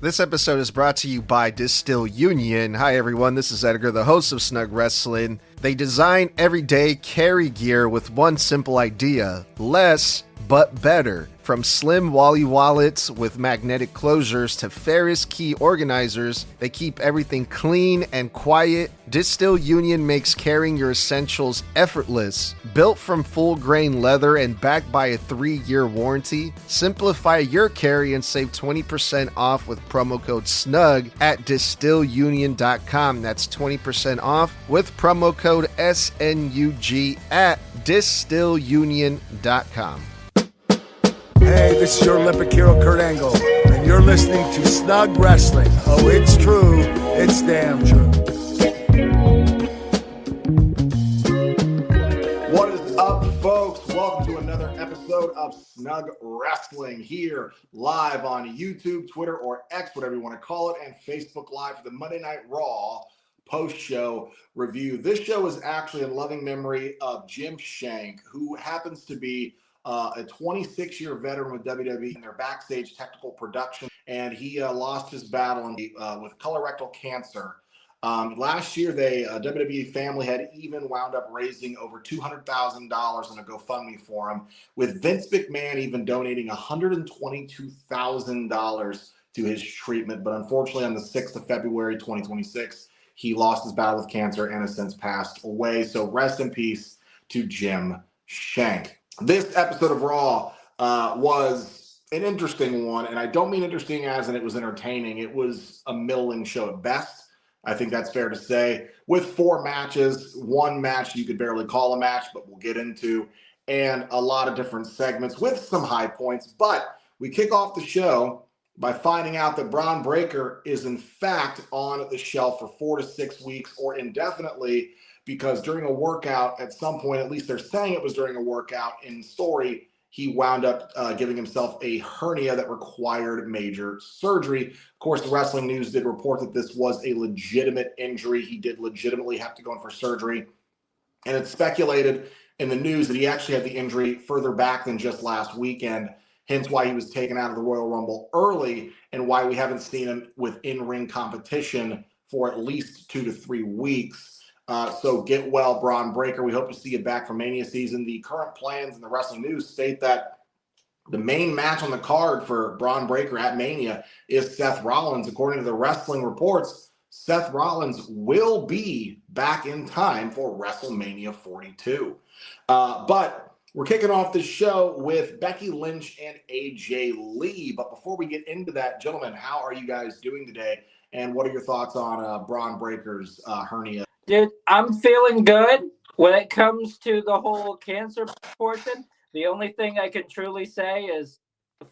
This episode is brought to you by Distill Union. Hi everyone, this is Edgar, the host of Snug Wrestling. They design everyday carry gear with one simple idea: less but better. From slim Wally wallets with magnetic closures to Ferris key organizers, they keep everything clean and quiet. Distill Union makes carrying your essentials effortless. Built from full grain leather and backed by a 3-year warranty, simplify your carry and save 20% off with promo code SNUG at DistillUnion.com. That's 20% off with promo code SNUG at DistillUnion.com. Hey, this is your Olympic hero, Kurt Angle, and you're listening to Snug Wrestling. Oh, it's true. It's damn true. What is up, folks? Welcome to another episode of Snug Wrestling here live on YouTube, Twitter, or X, whatever you want to call it, and Facebook Live for the Monday Night Raw post-show review. This show is actually in loving memory of Jim Shank, who happens to be a 26-year veteran with WWE in their backstage technical production, and he lost his battle with colorectal cancer. Last year, WWE family had even wound up raising over $200,000 in a GoFundMe for him, with Vince McMahon even donating $122,000 to his treatment. But unfortunately, on the 6th of February, 2026, he lost his battle with cancer and has since passed away. So rest in peace to Jim Shank. This episode of Raw was an interesting one, and I don't mean interesting as in it was entertaining. It was a middling show at best. I think that's fair to say. With 4 matches, one match you could barely call a match, but we'll get into, and a lot of different segments with some high points. But we kick off the show by finding out that Braun Breaker is in fact on the shelf for 4 to 6 weeks or indefinitely, because during a workout at some point, at least they're saying it was during a workout in story, he wound up giving himself a hernia that required major surgery. Of course, the Wrestling News did report that this was a legitimate injury. He did legitimately have to go in for surgery. And it's speculated in the news that he actually had the injury further back than just last weekend, hence why he was taken out of the Royal Rumble early and why we haven't seen him with in-ring competition for at least 2 to 3 weeks. So get well, Braun Breaker. We hope to see you back for Mania season. The current plans in the Wrestling News state that the main match on the card for Braun Breaker at Mania is Seth Rollins. According to the Wrestling Reports, Seth Rollins will be back in time for WrestleMania 42. But we're kicking off the show with Becky Lynch and AJ Lee. But before we get into that, gentlemen, how are you guys doing today? And what are your thoughts on Braun Breaker's hernia? Dude, I'm feeling good when it comes to the whole cancer portion. The only thing I can truly say is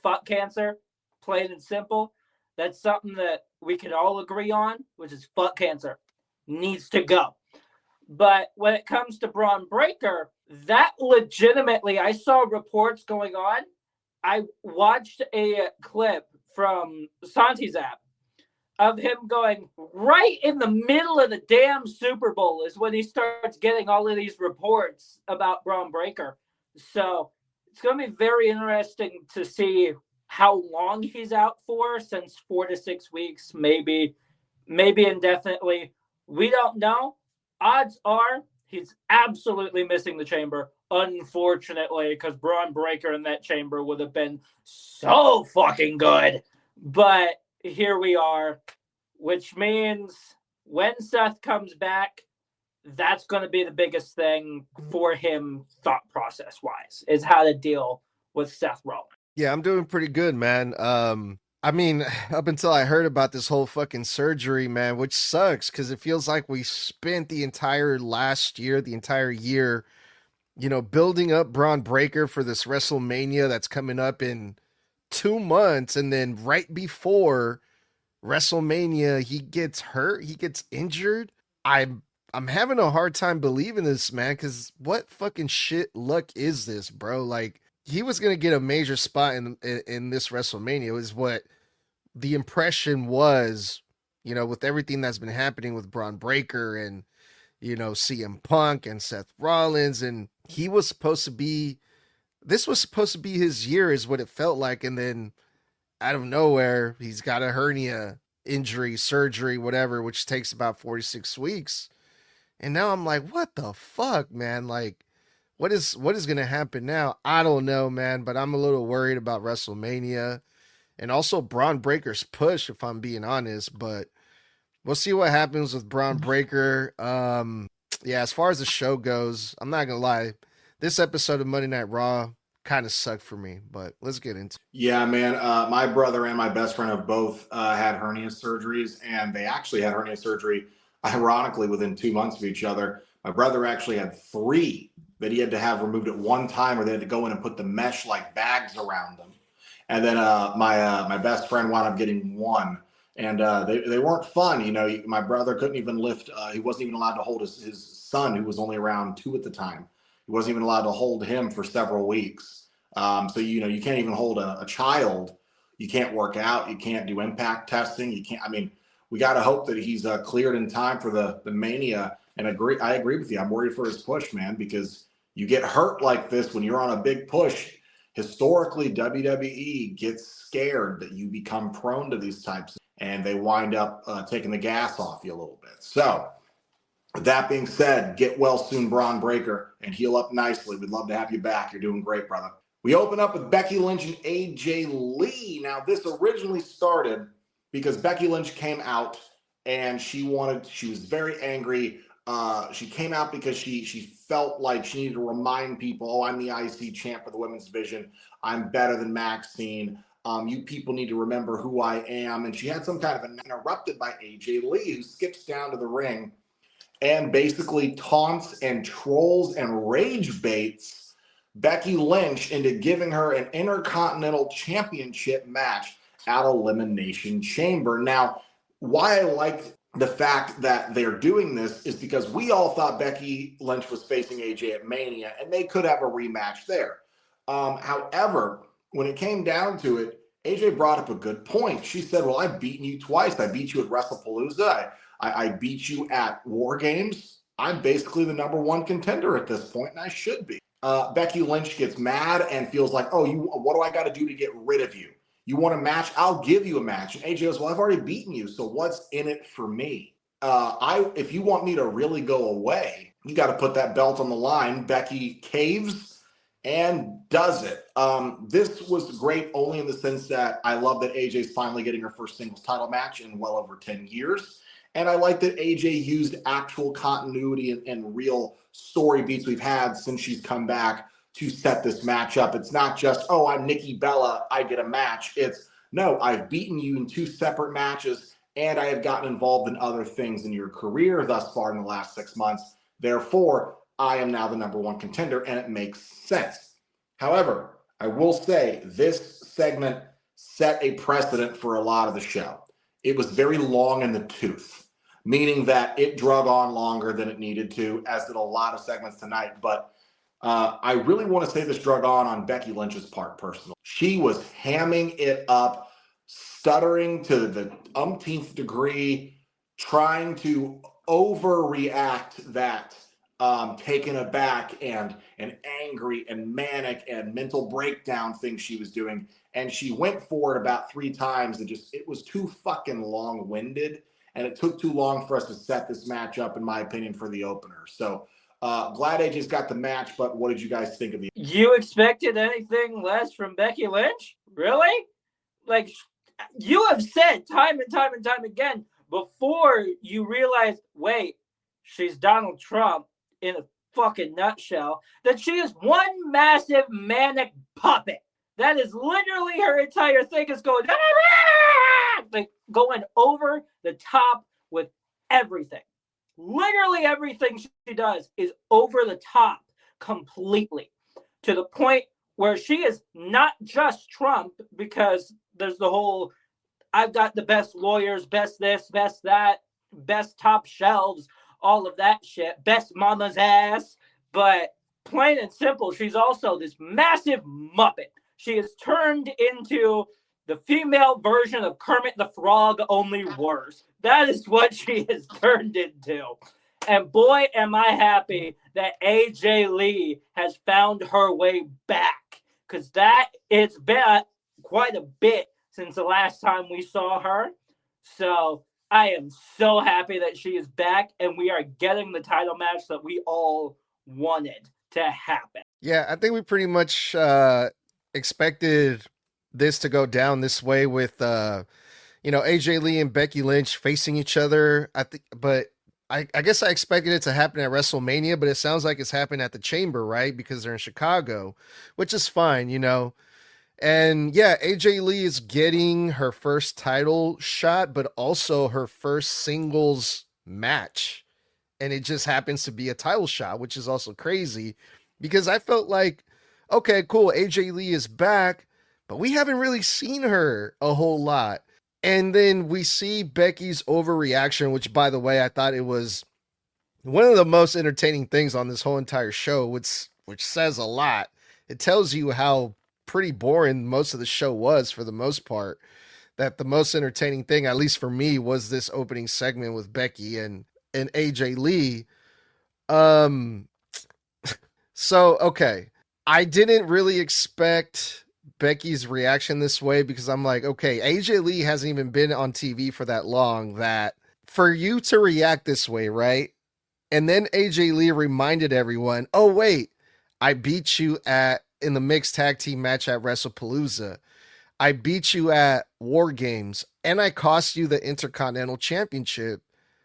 fuck cancer, plain and simple. That's something that we can all agree on, which is fuck cancer. Needs to go. But when it comes to Braun Breaker, that legitimately, I saw reports going on. I watched a clip from Santi's app of him going right in the middle of the damn Super Bowl is when he starts getting all of these reports about Braun Breaker. So it's going to be very interesting to see how long he's out for, since 4 to 6 weeks, maybe indefinitely. We don't know. Odds are he's absolutely missing the chamber, unfortunately, because Braun Breaker in that chamber would have been so fucking good. But here we are, which means when Seth comes back, that's going to be the biggest thing for him thought process-wise, is how to deal with Seth Rollins. Yeah, I'm doing pretty good, man. I mean, up until I heard about this whole fucking surgery, man, which sucks because it feels like we spent the entire last year, the entire year, building up Braun Breaker for this WrestleMania that's coming up in 2 months, and then right before WrestleMania, he gets hurt, he gets injured. I'm having a hard time believing this, man, because what fucking shit luck is this, bro? Like, he was gonna get a major spot in this WrestleMania, is what the impression was, with everything that's been happening with Braun Breaker and CM Punk and Seth Rollins, and he was supposed to be. This was supposed to be his year, is what it felt like, and then out of nowhere, he's got a hernia injury, surgery, whatever, which takes about 46 weeks. And now I'm like, what the fuck, man? Like, what is gonna happen now? I don't know, man, but I'm a little worried about WrestleMania and also Braun Breaker's push, if I'm being honest. But we'll see what happens with Braun Breaker. Yeah, as far as the show goes, I'm not gonna lie, this episode of Monday Night Raw kind of sucked for me. But let's get into it. Yeah, man. My brother and my best friend have both had hernia surgeries, and they actually had hernia surgery, ironically, within 2 months of each other. My brother actually had 3 that he had to have removed at one time, or they had to go in and put the mesh like bags around them. And then my best friend wound up getting 1, and they weren't fun. You know, my brother couldn't even lift. He wasn't even allowed to hold his son, who was only around 2 at the time. He wasn't even allowed to hold him for several weeks. So, you know, you can't even hold a child. You can't work out. You can't do impact testing. You can't. I mean, we got to hope that he's cleared in time for the Mania. And I agree with you. I'm worried for his push, man, because you get hurt like this when you're on a big push. Historically, WWE gets scared that you become prone to these types, and they wind up taking the gas off you a little bit. So, with that being said, get well soon, Braun Breaker, and heal up nicely. We'd love to have you back. You're doing great, brother. We open up with Becky Lynch and AJ Lee. Now, this originally started because Becky Lynch came out and she was very angry. She came out because she felt like she needed to remind people, oh, I'm the IC champ for the women's division. I'm better than Maxine. You people need to remember who I am. And she had some kind of an interrupted by AJ Lee, who skips down to the ring and basically taunts and trolls and rage baits Becky Lynch into giving her an Intercontinental Championship match at Elimination Chamber. Now, why I like the fact that they're doing this is because we all thought Becky Lynch was facing AJ at Mania, and they could have a rematch there. However, when it came down to it, AJ brought up a good point. She said, well, I've beaten you twice. I beat you at WrestlePalooza. I beat you at War Games. I'm basically the #1 contender at this point, and I should be. Becky Lynch gets mad and feels like, oh, what do I got to do to get rid of you? You want a match? I'll give you a match. And AJ goes, well, I've already beaten you, so what's in it for me? If you want me to really go away, you got to put that belt on the line. Becky caves and does it. This was great only in the sense that I love that AJ's finally getting her first singles title match in well over 10 years. And I like that AJ used actual continuity and real story beats we've had since she's come back to set this match up. It's not just, oh, I'm Nikki Bella, I get a match. It's, no, I've beaten you in 2 separate matches, and I have gotten involved in other things in your career thus far in the last 6 months. Therefore, I am now the #1 contender, and it makes sense. However, I will say this segment set a precedent for a lot of the show. It was very long in the tooth, meaning that it drug on longer than it needed to, as did a lot of segments tonight. But I really want to say this drug on Becky Lynch's part, personally. She was hamming it up, stuttering to the umpteenth degree, trying to overreact that taken aback and angry and manic and mental breakdown thing she was doing. And she went for it about 3 times and it was too fucking long-winded. And it took too long for us to set this match up, in my opinion, for the opener. So glad AJ's got the match, but what did you guys think of the? You expected anything less from Becky Lynch? Really? Like, you have said time and time and time again before you realized, wait, she's Donald Trump in a fucking nutshell, that she is one massive manic puppet. That is literally her entire thing, is going, like, going over the top with everything. Literally everything she does is over the top completely, to the point where she is not just Trump, because there's the whole, I've got the best lawyers, best this, best that, best top shelves, all of that shit, best mama's ass. But plain and simple, she's also this massive muppet. She is turned into the female version of Kermit the Frog, only worse. That is what she is turned into. And boy, am I happy that AJ Lee has found her way back. Because that, it's been quite a bit since the last time we saw her. So I am so happy that she is back, and we are getting the title match that we all wanted to happen. Yeah, I think we pretty much expected this to go down this way with AJ Lee and Becky Lynch facing each other. I think, but I guess I expected it to happen at WrestleMania, but it sounds like it's happening at the Chamber, right? Because they're in Chicago, which is fine, And yeah, AJ Lee is getting her first title shot, but also her first singles match. And it just happens to be a title shot, which is also crazy because I felt like, okay, cool, AJ Lee is back, but we haven't really seen her a whole lot. And then we see Becky's overreaction, which, by the way, I thought it was one of the most entertaining things on this whole entire show, which says a lot. It tells you how pretty boring most of the show was for the most part. That the most entertaining thing, at least for me, was this opening segment with Becky and AJ Lee. So okay, I didn't really expect Becky's reaction this way because I'm like, okay, AJ Lee hasn't even been on TV for that long, that for you to react this way, right? And then AJ Lee reminded everyone, oh wait, I beat you in the mixed tag team match at WrestlePalooza. I beat you at War Games, and I cost you the Intercontinental Championship.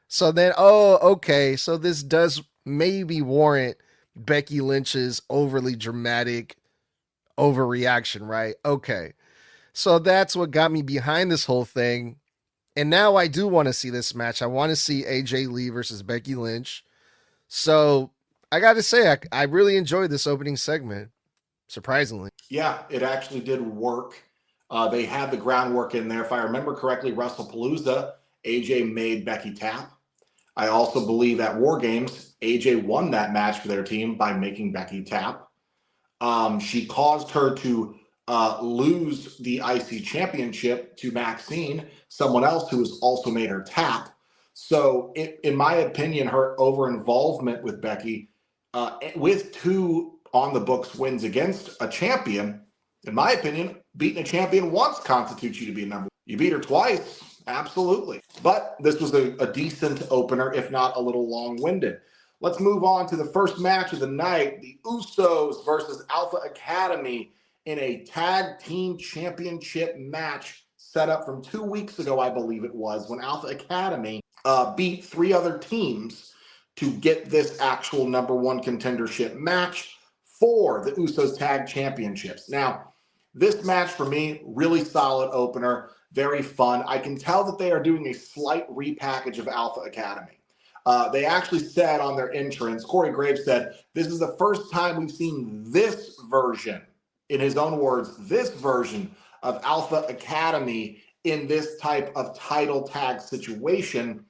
So then, oh, okay, so this does maybe warrant Becky Lynch's overly dramatic overreaction, right? Okay. So that's what got me behind this whole thing. And now I do want to see this match. I want to see AJ Lee versus Becky Lynch. So I got to say, I really enjoyed this opening segment, surprisingly. Yeah, it actually did work. They had the groundwork in there. If I remember correctly, WrestlePalooza, AJ made Becky tap. I also believe at War Games, AJ won that match for their team by making Becky tap. She caused her to lose the IC championship to Maxine, someone else who has also made her tap. So, in my opinion, her over-involvement with Becky, with 2 on-the-books wins against a champion, in my opinion, beating a champion once constitutes you to be a number. You beat her twice, absolutely. But this was a decent opener, if not a little long-winded. Let's move on to the first match of the night, the Usos versus Alpha Academy in a tag team championship match set up from 2 weeks ago, I believe it was, when Alpha Academy beat 3 other teams to get this actual number 1 contendership match for the Usos Tag Championships. Now, this match for me, really solid opener, very fun. I can tell that they are doing a slight repackage of Alpha Academy. They actually said on their entrance, Corey Graves said, this is the first time we've seen this version, in his own words, this version of Alpha Academy in this type of title tag situation.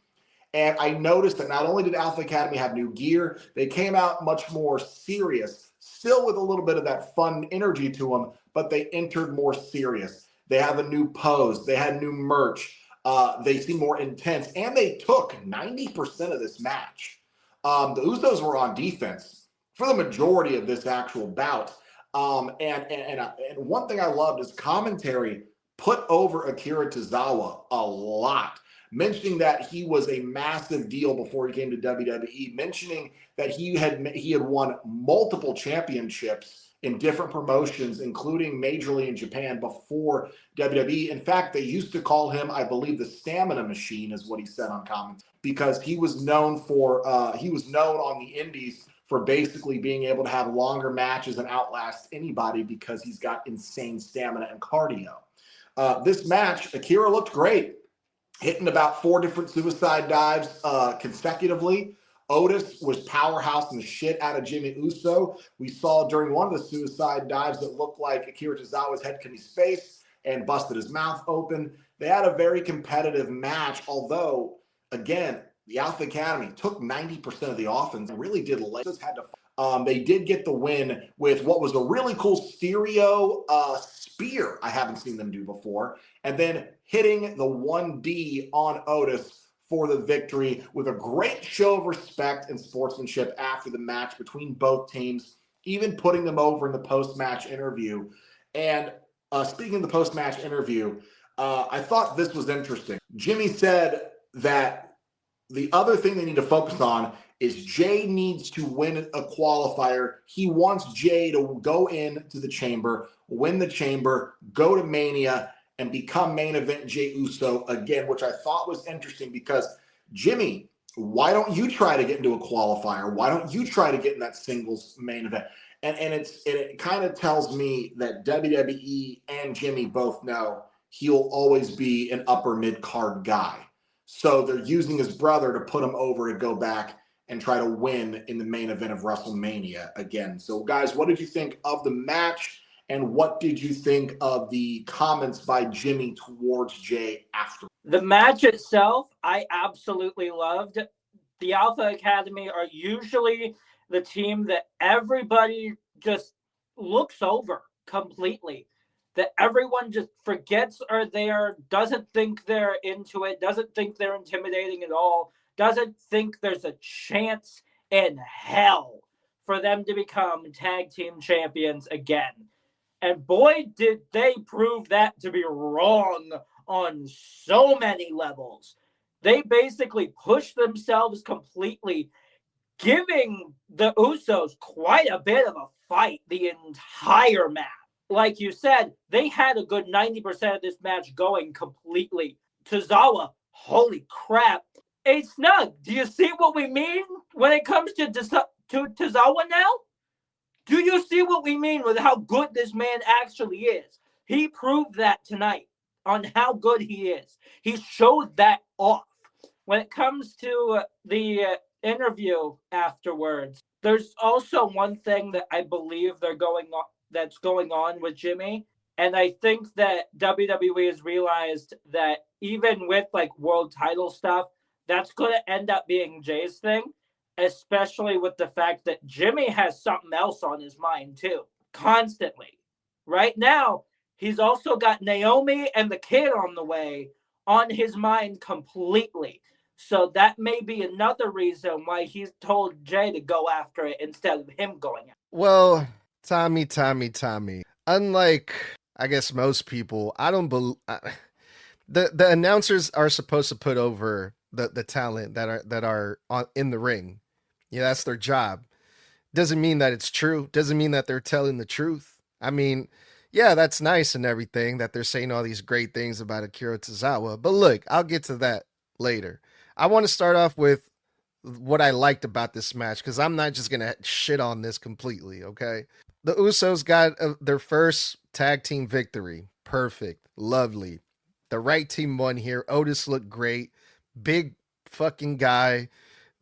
And I noticed that not only did Alpha Academy have new gear, they came out much more serious, still with a little bit of that fun energy to them, but they entered more serious. They have a new pose. They had new merch. They seem more intense, and they took 90% of this match. The Usos were on defense for the majority of this actual bout. And one thing I loved is commentary put over Akira Tozawa a lot, mentioning that he was a massive deal before he came to WWE, mentioning that he had won multiple championships in different promotions, including majorly in Japan before WWE. In fact, they used to call him, I believe, the Stamina Machine, is what he said on comments, because he was known on the Indies for basically being able to have longer matches and outlast anybody because he's got insane stamina and cardio. This match, Akira looked great, hitting about 4 different suicide dives consecutively. Otis was powerhousing the shit out of Jimmy Uso. We saw during one of the suicide dives that looked like Akira Tozawa's head came to his face and busted his mouth open. They had a very competitive match, although, again, the Alpha Academy took 90% of the offense and really did they did get the win with what was a really cool stereo spear I haven't seen them do before, and then hitting the 1D on Otis for the victory with a great show of respect and sportsmanship after the match between both teams, even putting them over in the post-match interview. And speaking of the post-match interview, I thought this was interesting. Jimmy said that the other thing they need to focus on is Jay needs to win a qualifier. He wants Jay to go into the chamber, win the chamber, go to Mania, and become main event Jay Uso again, which I thought was interesting because, Jimmy, why don't you try to get into a qualifier? Why don't you try to get in that singles main event? And it kind of tells me that WWE and Jimmy both know he'll always be an upper mid-card guy. So they're using his brother to put him over to go back and try to win in the main event of WrestleMania again. So, guys, what did you think of the match? And what did you think of the comments by Jimmy towards Jay after? The match itself, I absolutely loved. The Alpha Academy are usually the team that everybody just looks over completely. That everyone just forgets are there, doesn't think they're into it, doesn't think they're intimidating at all, doesn't think there's a chance in hell for them to become tag team champions again. And boy, did they prove that to be wrong on so many levels. They basically pushed themselves completely, giving the Usos quite a bit of a fight the entire match. Like you said, they had a good 90% of this match going completely. Tozawa, holy crap. Hey, Snug, do you see what we mean when it comes to Tozawa now? Do you see what we mean with how good this man actually is? He proved that tonight on how good he is. He showed that off. When it comes to the interview afterwards, there's also one thing that I believe that's going on with Jimmy. And I think that WWE has realized that even with like world title stuff, that's going to end up being Jay's thing, especially with the fact that Jimmy has something else on his mind too, constantly. Right now, he's also got Naomi and the kid on the way on his mind completely. So that may be another reason why he's told Jay to go after it instead of him going after it. Well, Tommy. Unlike, I guess, most people, I don't believe the announcers are supposed to put over the talent that are in the ring. Yeah, that's their job. Doesn't mean that it's true. Doesn't mean that they're telling the truth. I mean, yeah, that's nice and everything that they're saying all these great things about Akira Tozawa. But look, I'll get to that later. I want to start off with what I liked about this match because I'm not just going to shit on this completely, okay? The Usos got their first tag team victory. Perfect. Lovely. The right team won here. Otis looked great. Big fucking guy.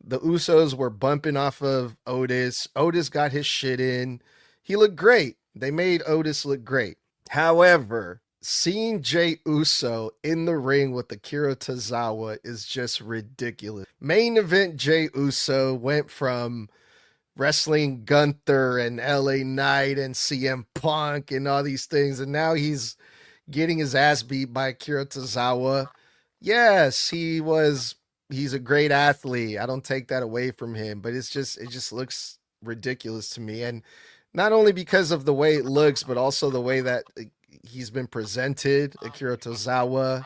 The Usos were bumping off of Otis. Otis got his shit in. He looked great. They made Otis look great. However, seeing Jay Uso in the ring with Akira Tozawa is just ridiculous. Main event Jay Uso went from wrestling Gunther and LA Knight and CM Punk and all these things, and now he's getting his ass beat by Akira Tozawa. Yes, he's a great athlete. I don't take that away from him, but it just looks ridiculous to me. And not only because of the way it looks, but also the way that he's been presented, Akira Tozawa,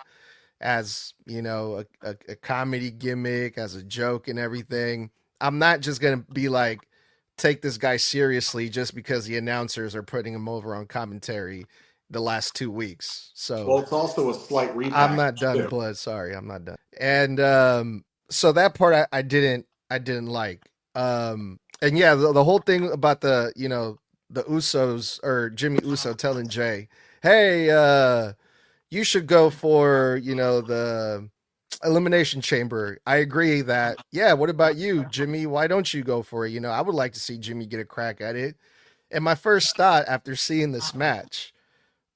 as, you know, a comedy gimmick, as a joke and everything. I'm not just going to be like, take this guy seriously just because the announcers are putting him over on commentary the last 2 weeks. So, well, it's also a slight repackage. I'm not done, Blood. Sorry, I'm not done. And so that part I didn't like. And yeah, the whole thing about the Usos, or Jimmy Uso telling Jay, hey, you should go for, the Elimination Chamber. I agree that, yeah, what about you, Jimmy? Why don't you go for it? I would like to see Jimmy get a crack at it. And my first thought after seeing this match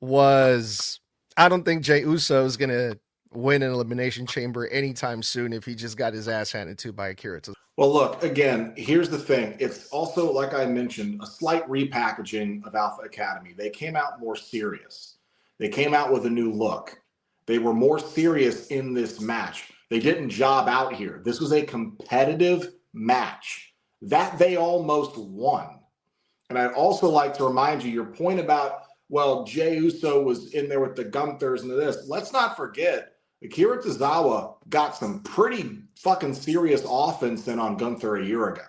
was, I don't think Jey Uso is going to win an Elimination Chamber anytime soon if he just got his ass handed to by Akira. Well, look, again, here's the thing. It's also, like I mentioned, a slight repackaging of Alpha Academy. They came out more serious. They came out with a new look. They were more serious in this match. They didn't job out here. This was a competitive match that they almost won. And I'd also like to remind you, your point about well, Jey Uso was in there with the Gunthers and this. Let's not forget, Akira Tozawa got some pretty fucking serious offense in on Gunther a year ago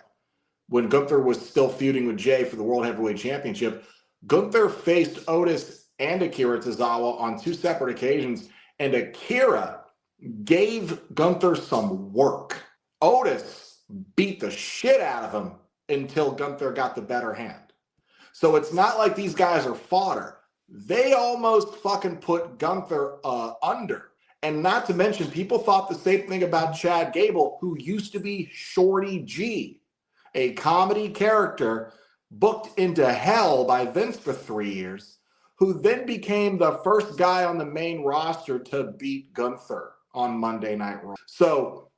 when Gunther was still feuding with Jey for the World Heavyweight Championship. Gunther faced Otis and Akira Tozawa on 2 separate occasions, and Akira gave Gunther some work. Otis beat the shit out of him until Gunther got the better hand. So it's not like these guys are fodder. They almost fucking put Gunther under. And not to mention, people thought the same thing about Chad Gable, who used to be Shorty G, a comedy character booked into hell by Vince for 3 years, who then became the first guy on the main roster to beat Gunther on Monday Night Raw. So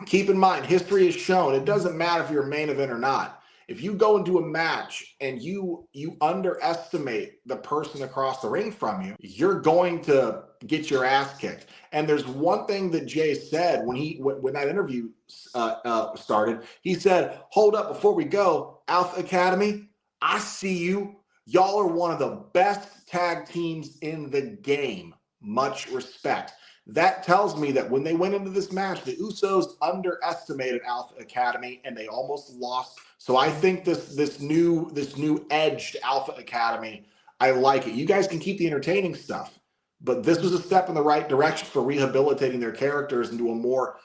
keep in mind, history has shown it doesn't matter if you're a main event or not. If you go into a match and you underestimate the person across the ring from you, you're going to get your ass kicked. And there's one thing that Jay said when that interview started. He said, "Hold up, before we go, Alpha Academy, I see you. Y'all are one of the best tag teams in the game. Much respect." That tells me that when they went into this match, the Usos underestimated Alpha Academy and they almost lost. So I think this new edged Alpha Academy, I like it. You guys can keep the entertaining stuff, but this was a step in the right direction for rehabilitating their characters into a more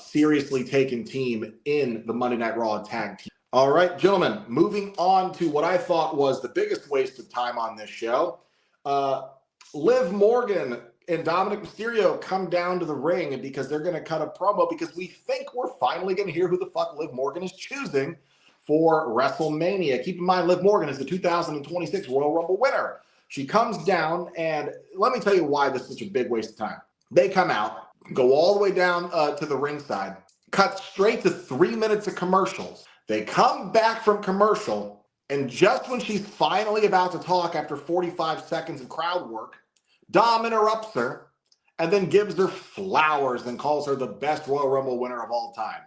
seriously taken team in the Monday Night Raw tag team. All right, gentlemen, moving on to what I thought was the biggest waste of time on this show. Liv Morgan and Dominic Mysterio come down to the ring because they're going to cut a promo because we think we're finally going to hear who the fuck Liv Morgan is choosing for WrestleMania. Keep in mind, Liv Morgan is the 2026 Royal Rumble winner. She comes down, and let me tell you why this is such a big waste of time. They come out, go all the way down to the ringside, cut straight to 3 minutes of commercials. They come back from commercial, and just when she's finally about to talk after 45 seconds of crowd work, Dom interrupts her and then gives her flowers and calls her the best Royal Rumble winner of all time.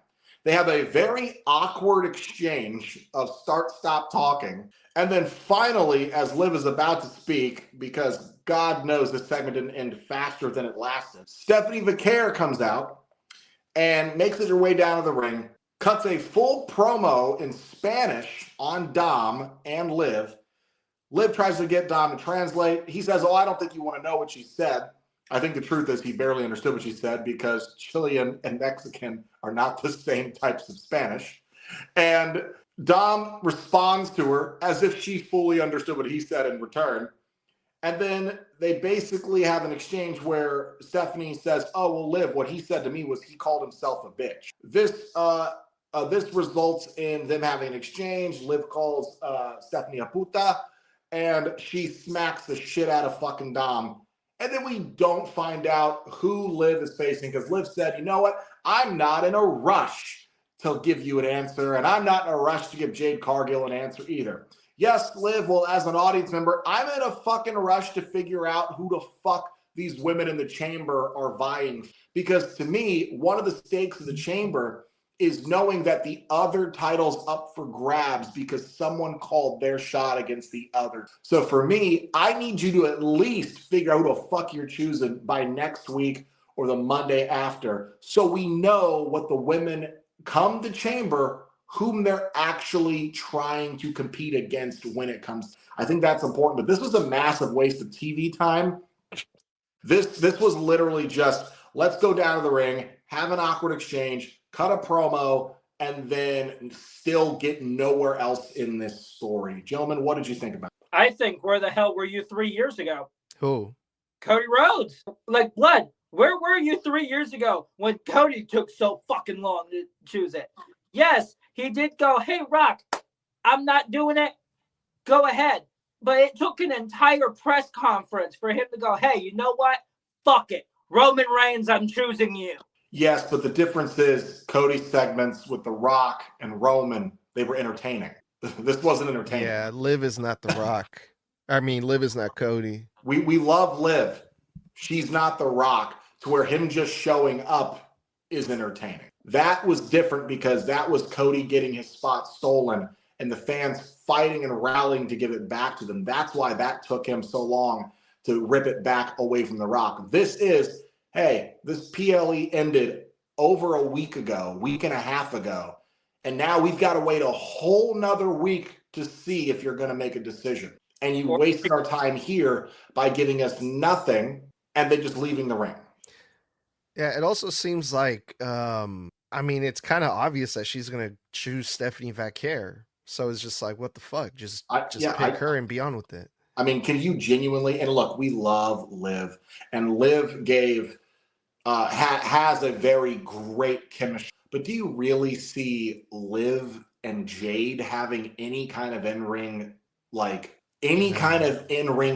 They have a very awkward exchange of start, stop talking. And then finally, as Liv is about to speak, because God knows this segment didn't end faster than it lasted, Stephanie Vaquer comes out and makes it her way down to the ring, cuts a full promo in Spanish on Dom and Liv. Liv tries to get Dom to translate. He says, "Oh, I don't think you want to know what she said." I think the truth is he barely understood what she said because Chilean and Mexican are not the same types of Spanish. And Dom responds to her as if she fully understood what he said in return. And then they basically have an exchange where Stephanie says, "Oh, well, Liv, what he said to me was he called himself a bitch." This results in them having an exchange. Liv calls Stephanie a puta, and she smacks the shit out of fucking Dom. And then we don't find out who Liv is facing because Liv said, "You know what? I'm not in a rush to give you an answer, and I'm not in a rush to give Jade Cargill an answer either." Yes, Liv, well, as an audience member, I'm in a fucking rush to figure out who the fuck these women in the chamber are vying. Because to me, one of the stakes of the chamber is knowing that the other title's up for grabs because someone called their shot against the other. So for me, I need you to at least figure out who the fuck you're choosing by next week or the Monday after, so we know what the women come to chamber, whom they're actually trying to compete against when it comes. I think that's important, but this was a massive waste of TV time. This was literally just, let's go down to the ring, have an awkward exchange, cut a promo, and then still get nowhere else in this story. Gentlemen, what did you think about it? I think, where the hell were you 3 years ago? Who? Cody Rhodes. Like blood. Where were you 3 years ago when Cody took so fucking long to choose it? Yes, he did go, "Hey, Rock, I'm not doing it. Go ahead." But it took an entire press conference for him to go, "Hey, you know what? Fuck it. Roman Reigns, I'm choosing you." Yes, but the difference is Cody's segments with The Rock and Roman, they were entertaining. This wasn't entertaining. Yeah, Liv is not The Rock. I mean, Liv is not Cody. We love Liv. She's not The Rock, to where him just showing up is entertaining. That was different because that was Cody getting his spot stolen and the fans fighting and rallying to give it back to them. That's why that took him so long to rip it back away from The Rock. This PLE ended over a week ago, week and a half ago, and now we've got to wait a whole nother week to see if you're going to make a decision. And you wasted our time here by giving us nothing and then just leaving the ring. Yeah, it also seems like, it's kind of obvious that she's going to choose Stephanie Vaquer. So it's just like, what the fuck? Just pick her and be on with it. I mean, can you genuinely, and look, we love Liv, and Liv has a very great chemistry, but do you really see Liv and Jade having any kind of in-ring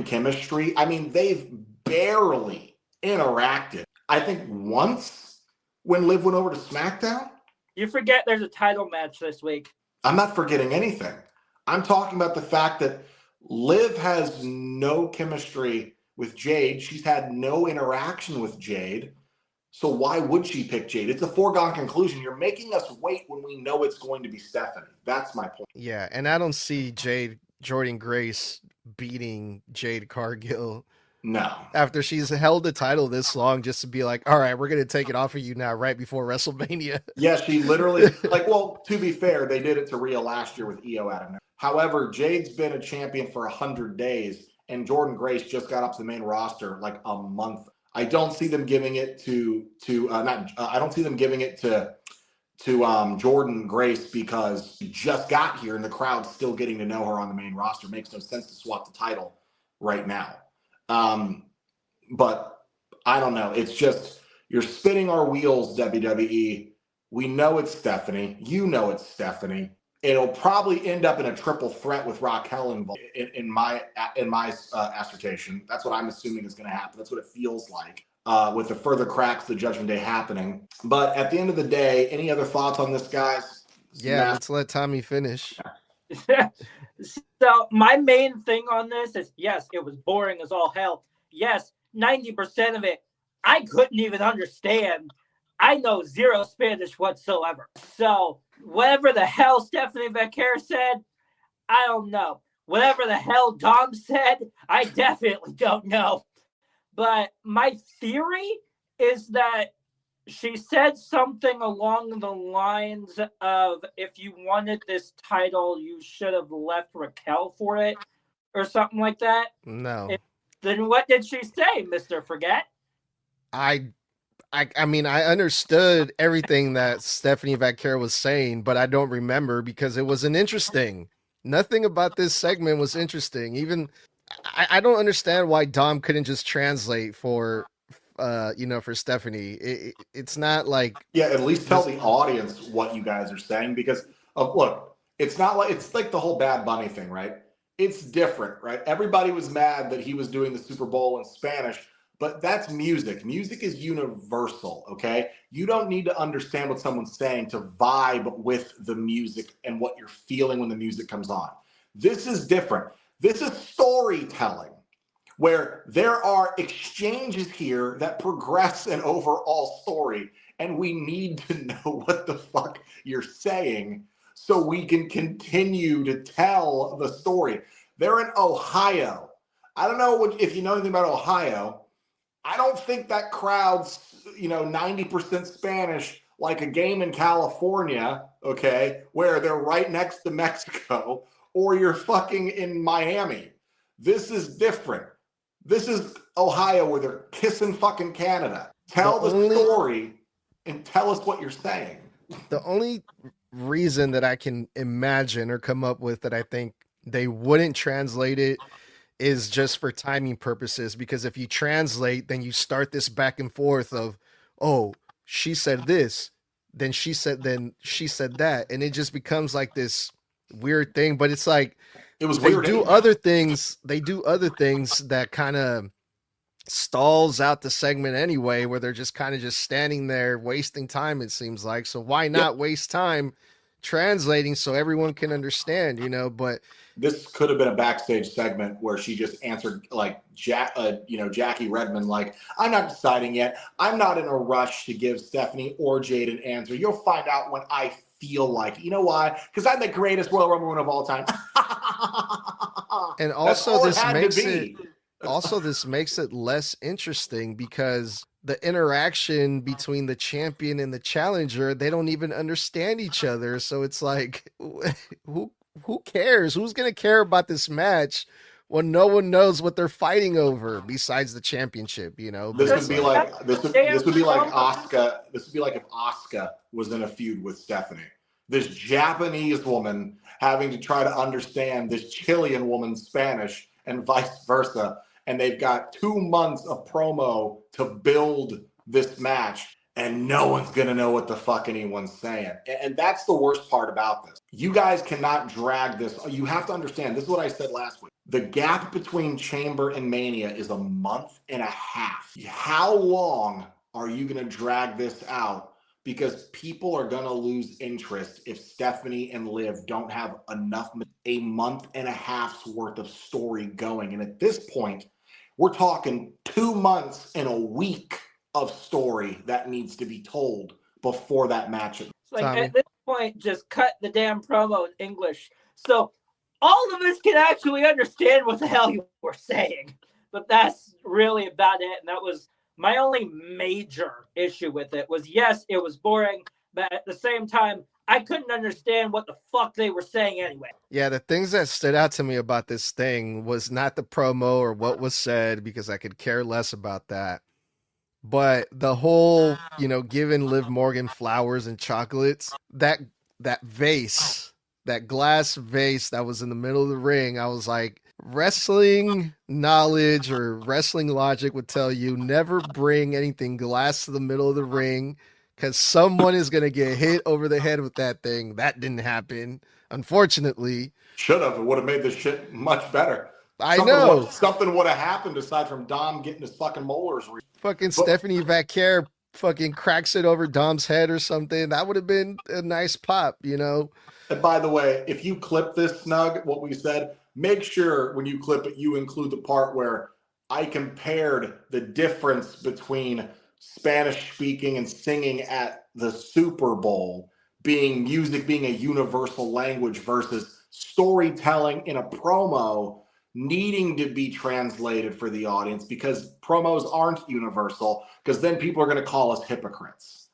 chemistry? I mean, they've barely interacted. I think once when Liv went over to SmackDown. You forget there's a title match this week. I'm not forgetting anything. I'm talking about the fact that Liv has no chemistry with Jade. She's had no interaction with Jade. So why would she pick Jade? It's a foregone conclusion. You're making us wait when we know it's going to be Stephanie. That's my point. Yeah, and I don't see Jordynne Grace beating Jade Cargill. No. After she's held the title this long, just to be like, all right, we're going to take it off of you now right before WrestleMania. Yeah, she literally, to be fair, they did it to Rhea last year with Io out of nowhere. However, Jade's been a champion for 100 days, and Jordynne Grace just got up to the main roster like a month. I don't see them giving it to Jordynne Grace because she just got here and the crowd's still getting to know her on the main roster. It makes no sense to swap the title right now. But I don't know. It's just, you're spinning our wheels, WWE. We know it's Stephanie. You know it's Stephanie. It'll probably end up in a triple threat with Raquel involved in my assertion. That's what I'm assuming is going to happen. That's what it feels like with the further cracks, the Judgment Day happening. But at the end of the day, any other thoughts on this, guys? Yeah, let's let Tommy finish. So my main thing on this is, yes, it was boring as all hell. Yes, 90% of it, I couldn't even understand. I know zero Spanish whatsoever. So whatever the hell Stephanie Vaquer said, I don't know. Whatever the hell Dom said, I definitely don't know. But my theory is that she said something along the lines of, if you wanted this title, you should have left Raquel for it, or something like that. No. Then what did she say, Mr. Forget? I mean, I understood everything that Stephanie Vaquer was saying, but I don't remember because it wasn't interesting. Nothing about this segment was interesting. Even I don't understand why Dom couldn't just translate for Stephanie. It's not like, yeah, at least tell the audience what you guys are saying, because look, it's like the whole Bad Bunny thing, right? It's different, right? Everybody was mad that he was doing the Super Bowl in Spanish, but that's music. Music is universal, okay? You don't need to understand what someone's saying to vibe with the music and what you're feeling when the music comes on. This is different. This is storytelling, where there are exchanges here that progress an overall story, and we need to know what the fuck you're saying so we can continue to tell the story. They're in Ohio. I don't know if you know anything about Ohio. I don't think that crowd's 90% Spanish like a game in California, okay, where they're right next to Mexico, or you're fucking in Miami. This is different. This is Ohio, where they're kissing fucking Canada. Tell the story and tell us what you're saying. The only reason that I can imagine or come up with that I think they wouldn't translate it is just for timing purposes, because if you translate, then you start this back and forth of, oh, she said this, then she said that, and it just becomes like this weird thing. But it's like, it was they weird. do other things that kind of stalls out the segment anyway, where they're just kind of just standing there wasting time, it seems like. So why not waste time translating so everyone can understand, but this could have been a backstage segment where she just answered like Jackie Redmond, like, I'm not deciding yet. I'm not in a rush to give Stephanie or Jade an answer. You'll find out when I feel like, you know why? Because I'm the greatest Royal Rumble winner of all time. And That's also all it this had to makes be. this makes it less interesting because the interaction between the champion and the challenger, they don't even understand each other. So it's like, who who cares? Who's gonna care about this match when no one knows what they're fighting over besides the championship? You know, but This it's would be like, like this would be like Asuka. This would be like if Asuka was in a feud with Stephanie. This Japanese woman having to try to understand this Chilean woman's Spanish and vice versa. And they've got 2 months of promo to build this match, and no one's gonna know what the fuck anyone's saying. And that's the worst part about this. You guys cannot drag this. You have to understand, this is what I said last week. The gap between Chamber and Mania is a month and a half. How long are you gonna drag this out? Because people are going to lose interest if Stephanie and Liv don't have enough, a month and a half's worth of story going. And at this point, we're talking 2 months and a week of story that needs to be told before that match. Like Tommy. at this point, just cut the damn promo in English. So all of us can actually understand what the hell you were saying. But that's really about it. And that was my only major issue with it was, yes, it was boring, but at the same time, I couldn't understand what the fuck they were saying anyway. Yeah, the things that stood out to me about this thing was not the promo or what was said, because I could care less about that. But the whole, giving Liv Morgan flowers and chocolates, that vase, that glass vase that was in the middle of the ring, I was like, wrestling knowledge or wrestling logic would tell you never bring anything glass to the middle of the ring because someone is going to get hit over the head with that thing. That didn't happen, unfortunately. Should have. It would have made this shit much better. I know. Something would have happened aside from Dom getting his fucking molars. Stephanie Vaquer fucking cracks it over Dom's head or something. That would have been a nice pop, And by the way, if you clip this, Snug, what we said, make sure when you clip it, you include the part where I compared the difference between Spanish speaking and singing at the Super Bowl, music being a universal language versus storytelling in a promo needing to be translated for the audience, because promos aren't universal, because then people are going to call us hypocrites.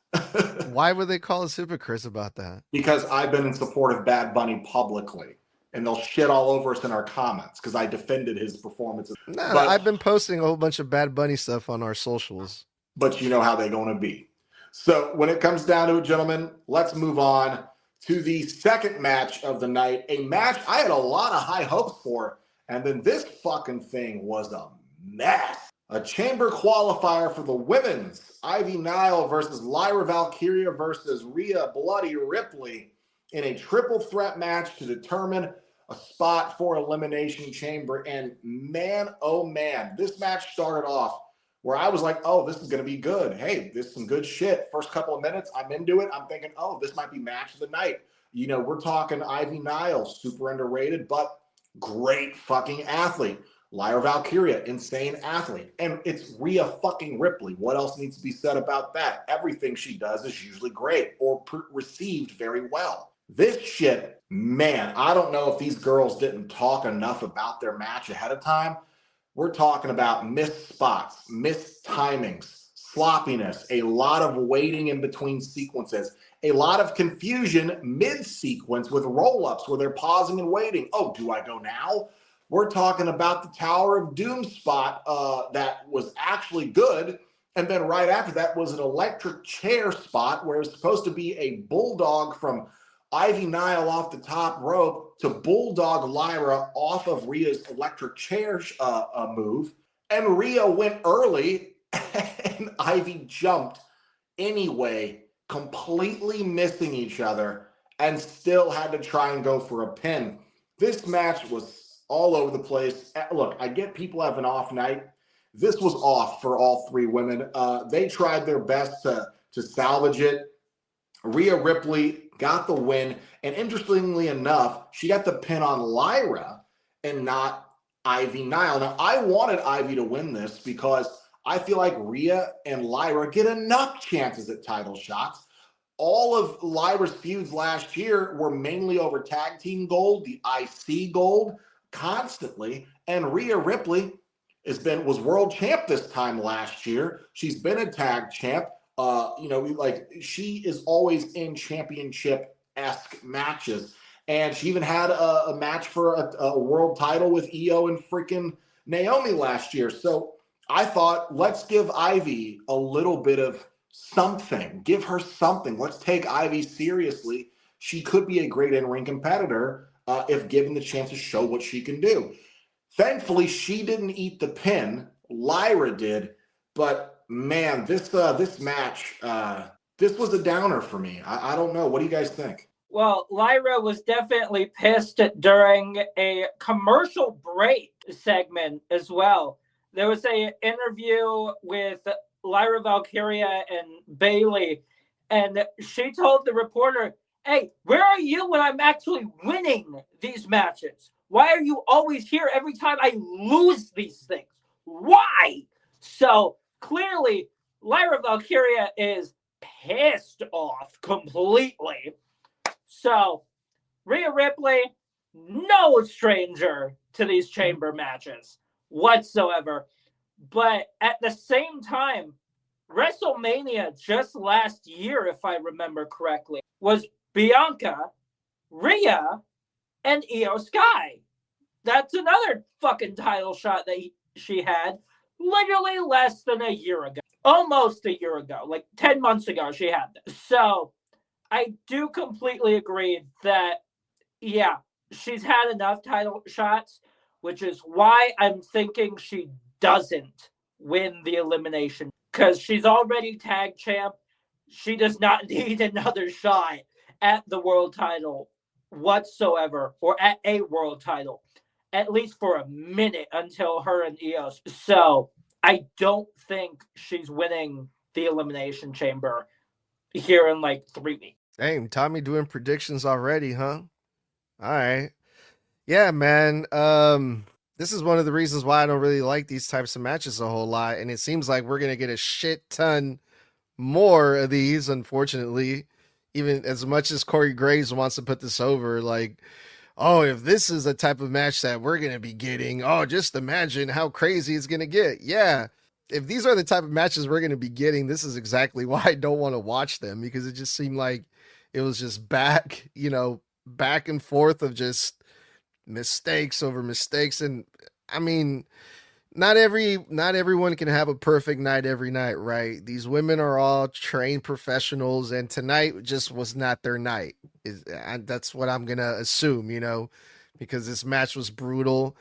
Why would they call us hypocrites about that? Because I've been in support of Bad Bunny publicly, and they'll shit all over us in our comments because I defended his performances. No, I've been posting a whole bunch of Bad Bunny stuff on our socials. But you know how they're going to be. So when it comes down to it, gentlemen, let's move on to the second match of the night. A match I had a lot of high hopes for, and then this fucking thing was a mess. A chamber qualifier for the women's. Ivy Nile versus Lyra Valkyria versus Rhea Bloody Ripley in a triple threat match to determine a spot for Elimination Chamber. And man, oh man, this match started off where I was like, oh, this is going to be good. Hey, this is some good shit. First couple of minutes, I'm into it. I'm thinking, oh, this might be match of the night. We're talking Ivy Nile, super underrated, but great fucking athlete. Lyra Valkyria, insane athlete. And it's Rhea fucking Ripley. What else needs to be said about that? Everything she does is usually great or received very well. This shit, man, I don't know if these girls didn't talk enough about their match ahead of time. We're talking about missed spots, missed timings, sloppiness, a lot of waiting in between sequences, a lot of confusion mid-sequence with roll-ups where they're pausing and waiting. Oh, do I go now? We're talking about the Tower of Doom spot that was actually good. And then right after that was an electric chair spot where it's supposed to be a bulldog from Ivy Nile off the top rope to bulldog Lyra off of Rhea's electric chair move. And Rhea went early and Ivy jumped anyway, completely missing each other, and still had to try and go for a pin. This match was all over the place. Look, I get people have an off night. This was off for all three women. They tried their best to salvage it. Rhea Ripley got the win. And interestingly enough, she got the pin on Lyra and not Ivy Nile. Now, I wanted Ivy to win this because I feel like Rhea and Lyra get enough chances at title shots. all of Lyra's feuds last year were mainly over tag team gold, the IC gold, constantly. And Rhea Ripley was world champ this time last year. She's been a tag champ. She is always in championship-esque matches. And she even had a match for a world title with Io and freaking Naomi last year. So I thought, let's give Ivy a little bit of something. Give her something. Let's take Ivy seriously. She could be a great in-ring competitor if given the chance to show what she can do. Thankfully, she didn't eat the pin. Lyra did. But, man, this match, this was a downer for me. I don't know. What do you guys think? Well, Lyra was definitely pissed during a commercial break segment as well. There was an interview with Lyra Valkyria and Bailey, and she told the reporter, "Hey, where are you when I'm actually winning these matches? Why are you always here every time I lose these things? Why?" So clearly, Lyra Valkyria is pissed off completely. So Rhea Ripley, no stranger to these chamber matches whatsoever. But at the same time, WrestleMania just last year, if I remember correctly, was Bianca, Rhea, and Io Sky. That's another fucking title shot that she had literally less than a year ago. Almost a year ago. Like 10 months ago, she had this. So I do completely agree that, yeah, she's had enough title shots, which is why I'm thinking she doesn't win the elimination, because she's already tag champ. She does not need another shot at the world title whatsoever, or at a world title, at least for a minute until her and Io. So I don't think she's winning the Elimination Chamber here in like 3 weeks. Damn, Tommy doing predictions already, huh? All right. Yeah, man. This is one of the reasons why I don't really like these types of matches a whole lot. And it seems like we're going to get a shit ton more of these, unfortunately. Even as much as Corey Graves wants to put this over, like, oh, if this is the type of match that we're going to be getting, oh, just imagine how crazy it's going to get. Yeah. If these are the type of matches we're going to be getting, this is exactly why I don't want to watch them, because it just seemed like it was just back and forth of just mistakes over mistakes. And I mean, not everyone can have a perfect night every night, right? These women are all trained professionals, and tonight just was not their night. That's what I'm gonna assume, because this match was brutal.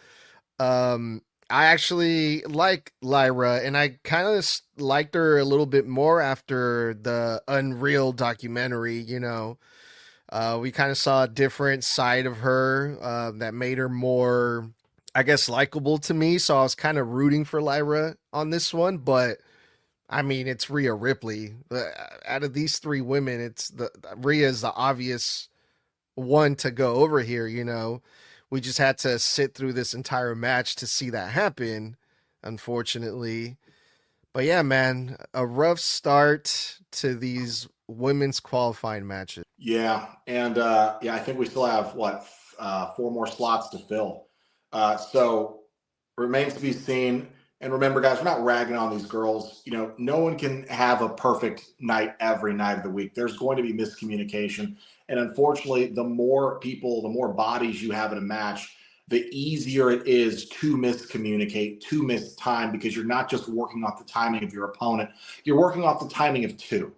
I actually like Lyra, and I kind of liked her a little bit more after the Unreal documentary. We kind of saw a different side of her that made her more, I guess, likable to me. So I was kind of rooting for Lyra on this one. But I mean, it's Rhea Ripley. Out of these three women, Rhea is the obvious one to go over here. We just had to sit through this entire match to see that happen, unfortunately. But yeah, man, a rough start to these women's qualifying matches. Yeah, and I think we still have 4 more slots to fill. So remains to be seen. And remember, guys, we're not ragging on these girls. No one can have a perfect night every night of the week. There's going to be miscommunication. And unfortunately, the more people, the more bodies you have in a match, the easier it is to miscommunicate, to miss time, because you're not just working off the timing of your opponent. You're working off the timing of two.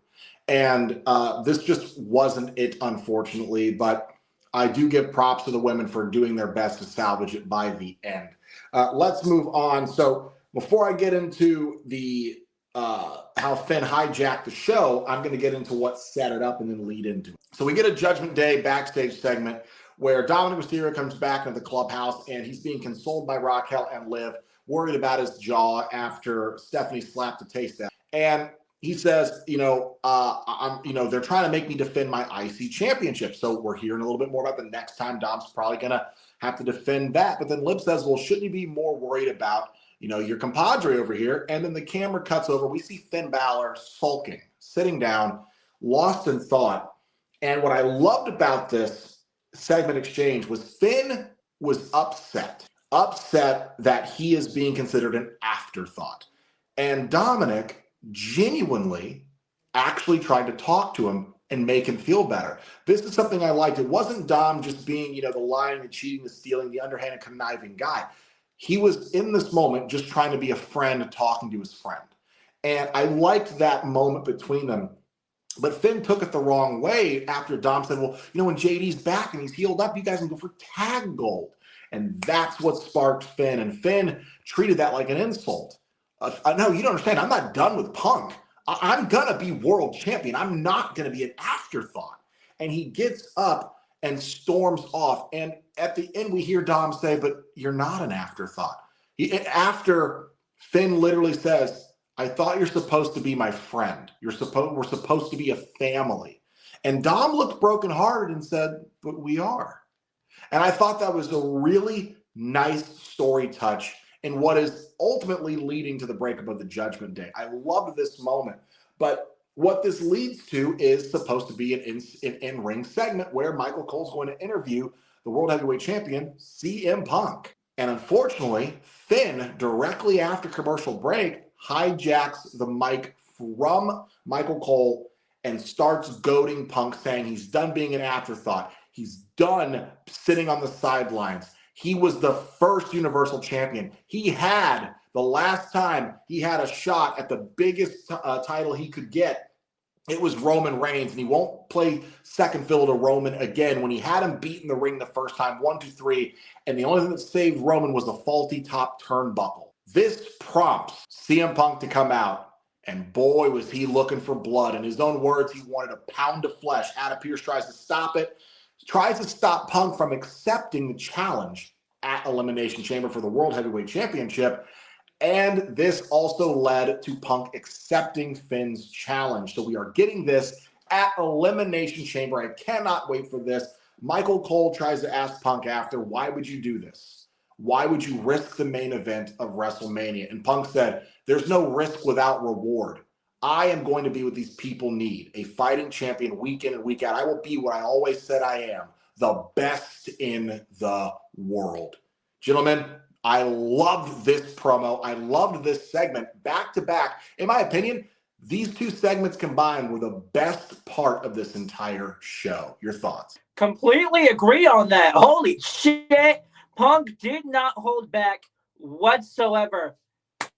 And this just wasn't it, unfortunately. But I do give props to the women for doing their best to salvage it by the end. Let's move on. So before I get into the how Finn hijacked the show, I'm going to get into what set it up and then lead into it. So we get a Judgment Day backstage segment where Dominic Mysterio comes back into the clubhouse, and he's being consoled by Raquel and Liv, worried about his jaw after Stephanie slapped a taste out. And he says, they're trying to make me defend my IC championship. So we're hearing a little bit more about the next time Dom's probably going to have to defend that. But then Liv says, well, shouldn't you be more worried about, your compadre over here? And then the camera cuts over. We see Finn Balor sulking, sitting down. lost in thought. And what I loved about this segment exchange was Finn was upset that he is being considered an afterthought. And Dominic genuinely actually tried to talk to him and make him feel better. This is something I liked. It wasn't Dom just being, the lying, the cheating, the stealing, the underhanded, conniving guy. He was in this moment just trying to be a friend, talking to his friend. And I liked that moment between them. But Finn took it the wrong way after Dom said, well, when JD's back and he's healed up, you guys can go for tag gold. And that's what sparked Finn. And Finn treated that like an insult. No, you don't understand. I'm not done with Punk. I'm going to be world champion. I'm not going to be an afterthought. And he gets up and storms off. And at the end, we hear Dom say, but you're not an afterthought. After Finn literally says, I thought you're supposed to be my friend. We're supposed to be a family. And Dom looked brokenhearted and said, but we are. And I thought that was a really nice story touch in what is ultimately leading to the breakup of the Judgment Day. I loved this moment. But what this leads to is supposed to be an in-ring segment where Michael Cole's going to interview the World Heavyweight Champion, CM Punk. And unfortunately, Finn, directly after commercial break, hijacks the mic from Michael Cole and starts goading Punk, saying he's done being an afterthought. He's done sitting on the sidelines. He was the first Universal Champion. The last time he had a shot at the biggest title he could get, it was Roman Reigns, and he won't play second fiddle to Roman again. When he had him beat in the ring the first time, 1, 2, 3, and the only thing that saved Roman was the faulty top turnbuckle. This prompts CM Punk to come out, and boy, was he looking for blood. In his own words, he wanted a pound of flesh. Adam Pearce tries to stop it, tries to stop Punk from accepting the challenge at Elimination Chamber for the World Heavyweight Championship. And this also led to Punk accepting Finn's challenge. So we are getting this at Elimination Chamber. I cannot wait for this. Michael Cole tries to ask Punk after, why would you do this? Why would you risk the main event of WrestleMania? And Punk said, there's no risk without reward. I am going to be what these people need, a fighting champion week in and week out. I will be what I always said I am, the best in the world. Gentlemen, I loved this promo. I loved this segment back to back. In my opinion, these two segments combined were the best part of this entire show. Your thoughts? Completely agree on that. Holy shit. Punk did not hold back whatsoever.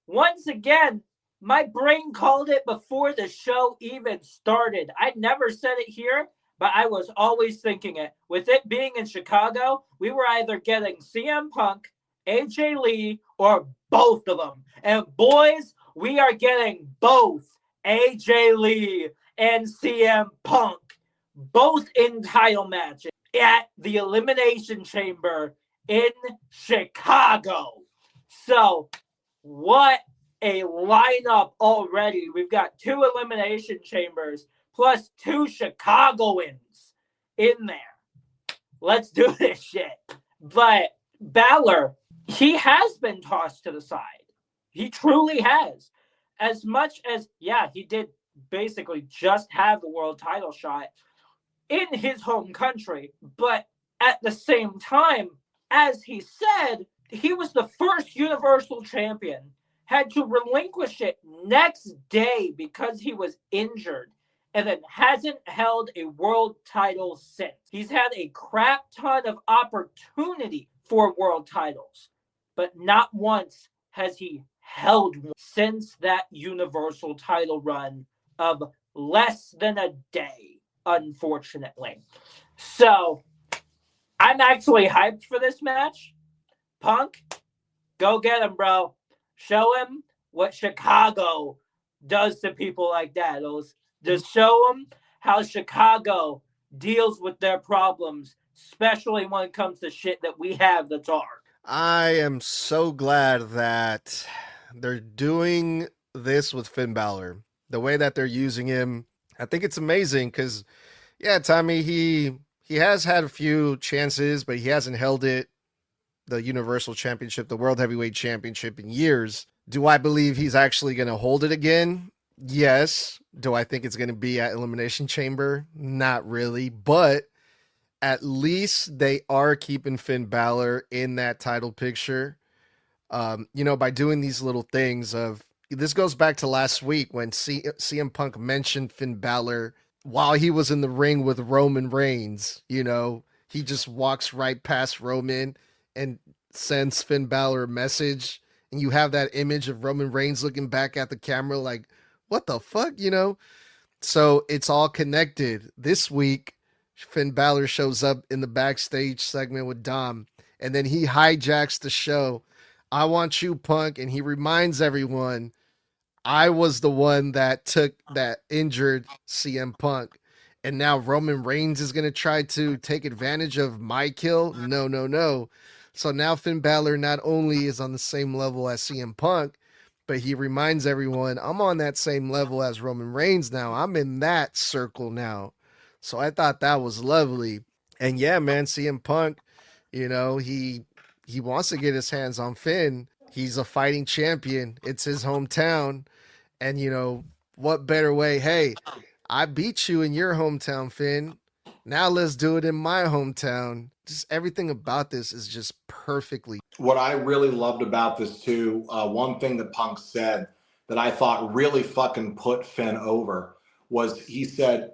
Once again, my brain called it before the show even started. I never said it here, but I was always thinking it. With it being in Chicago, we were either getting CM Punk, AJ Lee, or both of them. And boys, we are getting both AJ Lee and CM Punk, both in title matches at the Elimination Chamber in Chicago. So, what a lineup already. We've got 2 Elimination Chambers plus 2 Chicagoans in there. Let's do this shit. But Balor, he has been tossed to the side. He truly has. As much as, he did basically just have the world title shot in his home country. But at the same time, as he said, he was the first Universal Champion, had to relinquish it next day because he was injured, and then hasn't held a world title since. He's had a crap ton of opportunity for world titles, but not once has he held one since that Universal title run of less than a day, unfortunately. So, I'm actually hyped for this match. Punk, go get him, bro. Show him what Chicago does to people like that. Just show them how Chicago deals with their problems, especially when it comes to shit that we have that's ours. I am so glad that they're doing this with Finn Balor. The way that they're using him, I think it's amazing because, Tommy, he has had a few chances, but he hasn't held it, the Universal Championship, the World Heavyweight Championship, in years. Do I believe he's actually going to hold it again? Yes. Do I think it's going to be at Elimination Chamber? Not really, but at least they are keeping Finn Balor in that title picture. By doing these little things of this goes back to last week when CM Punk mentioned Finn Balor while he was in the ring with Roman Reigns. He just walks right past Roman and sends Finn Balor a message. And you have that image of Roman Reigns looking back at the camera like, what the fuck? So it's all connected. This week, Finn Balor shows up in the backstage segment with Dom, and then he hijacks the show. I want you, Punk, and he reminds everyone I was the one that injured CM Punk. And now Roman Reigns is going to try to take advantage of my kill. No, no, no. So now Finn Balor not only is on the same level as CM Punk, but he reminds everyone I'm on that same level as Roman Reigns now. I'm in that circle now. So I thought that was lovely. And yeah, man, CM Punk, he wants to get his hands on Finn. He's a fighting champion. It's his hometown. And what better way? Hey, I beat you in your hometown, Finn. Now let's do it in my hometown. Just everything about this is just perfectly. What I really loved about this too, one thing that Punk said that I thought really fucking put Finn over was he said,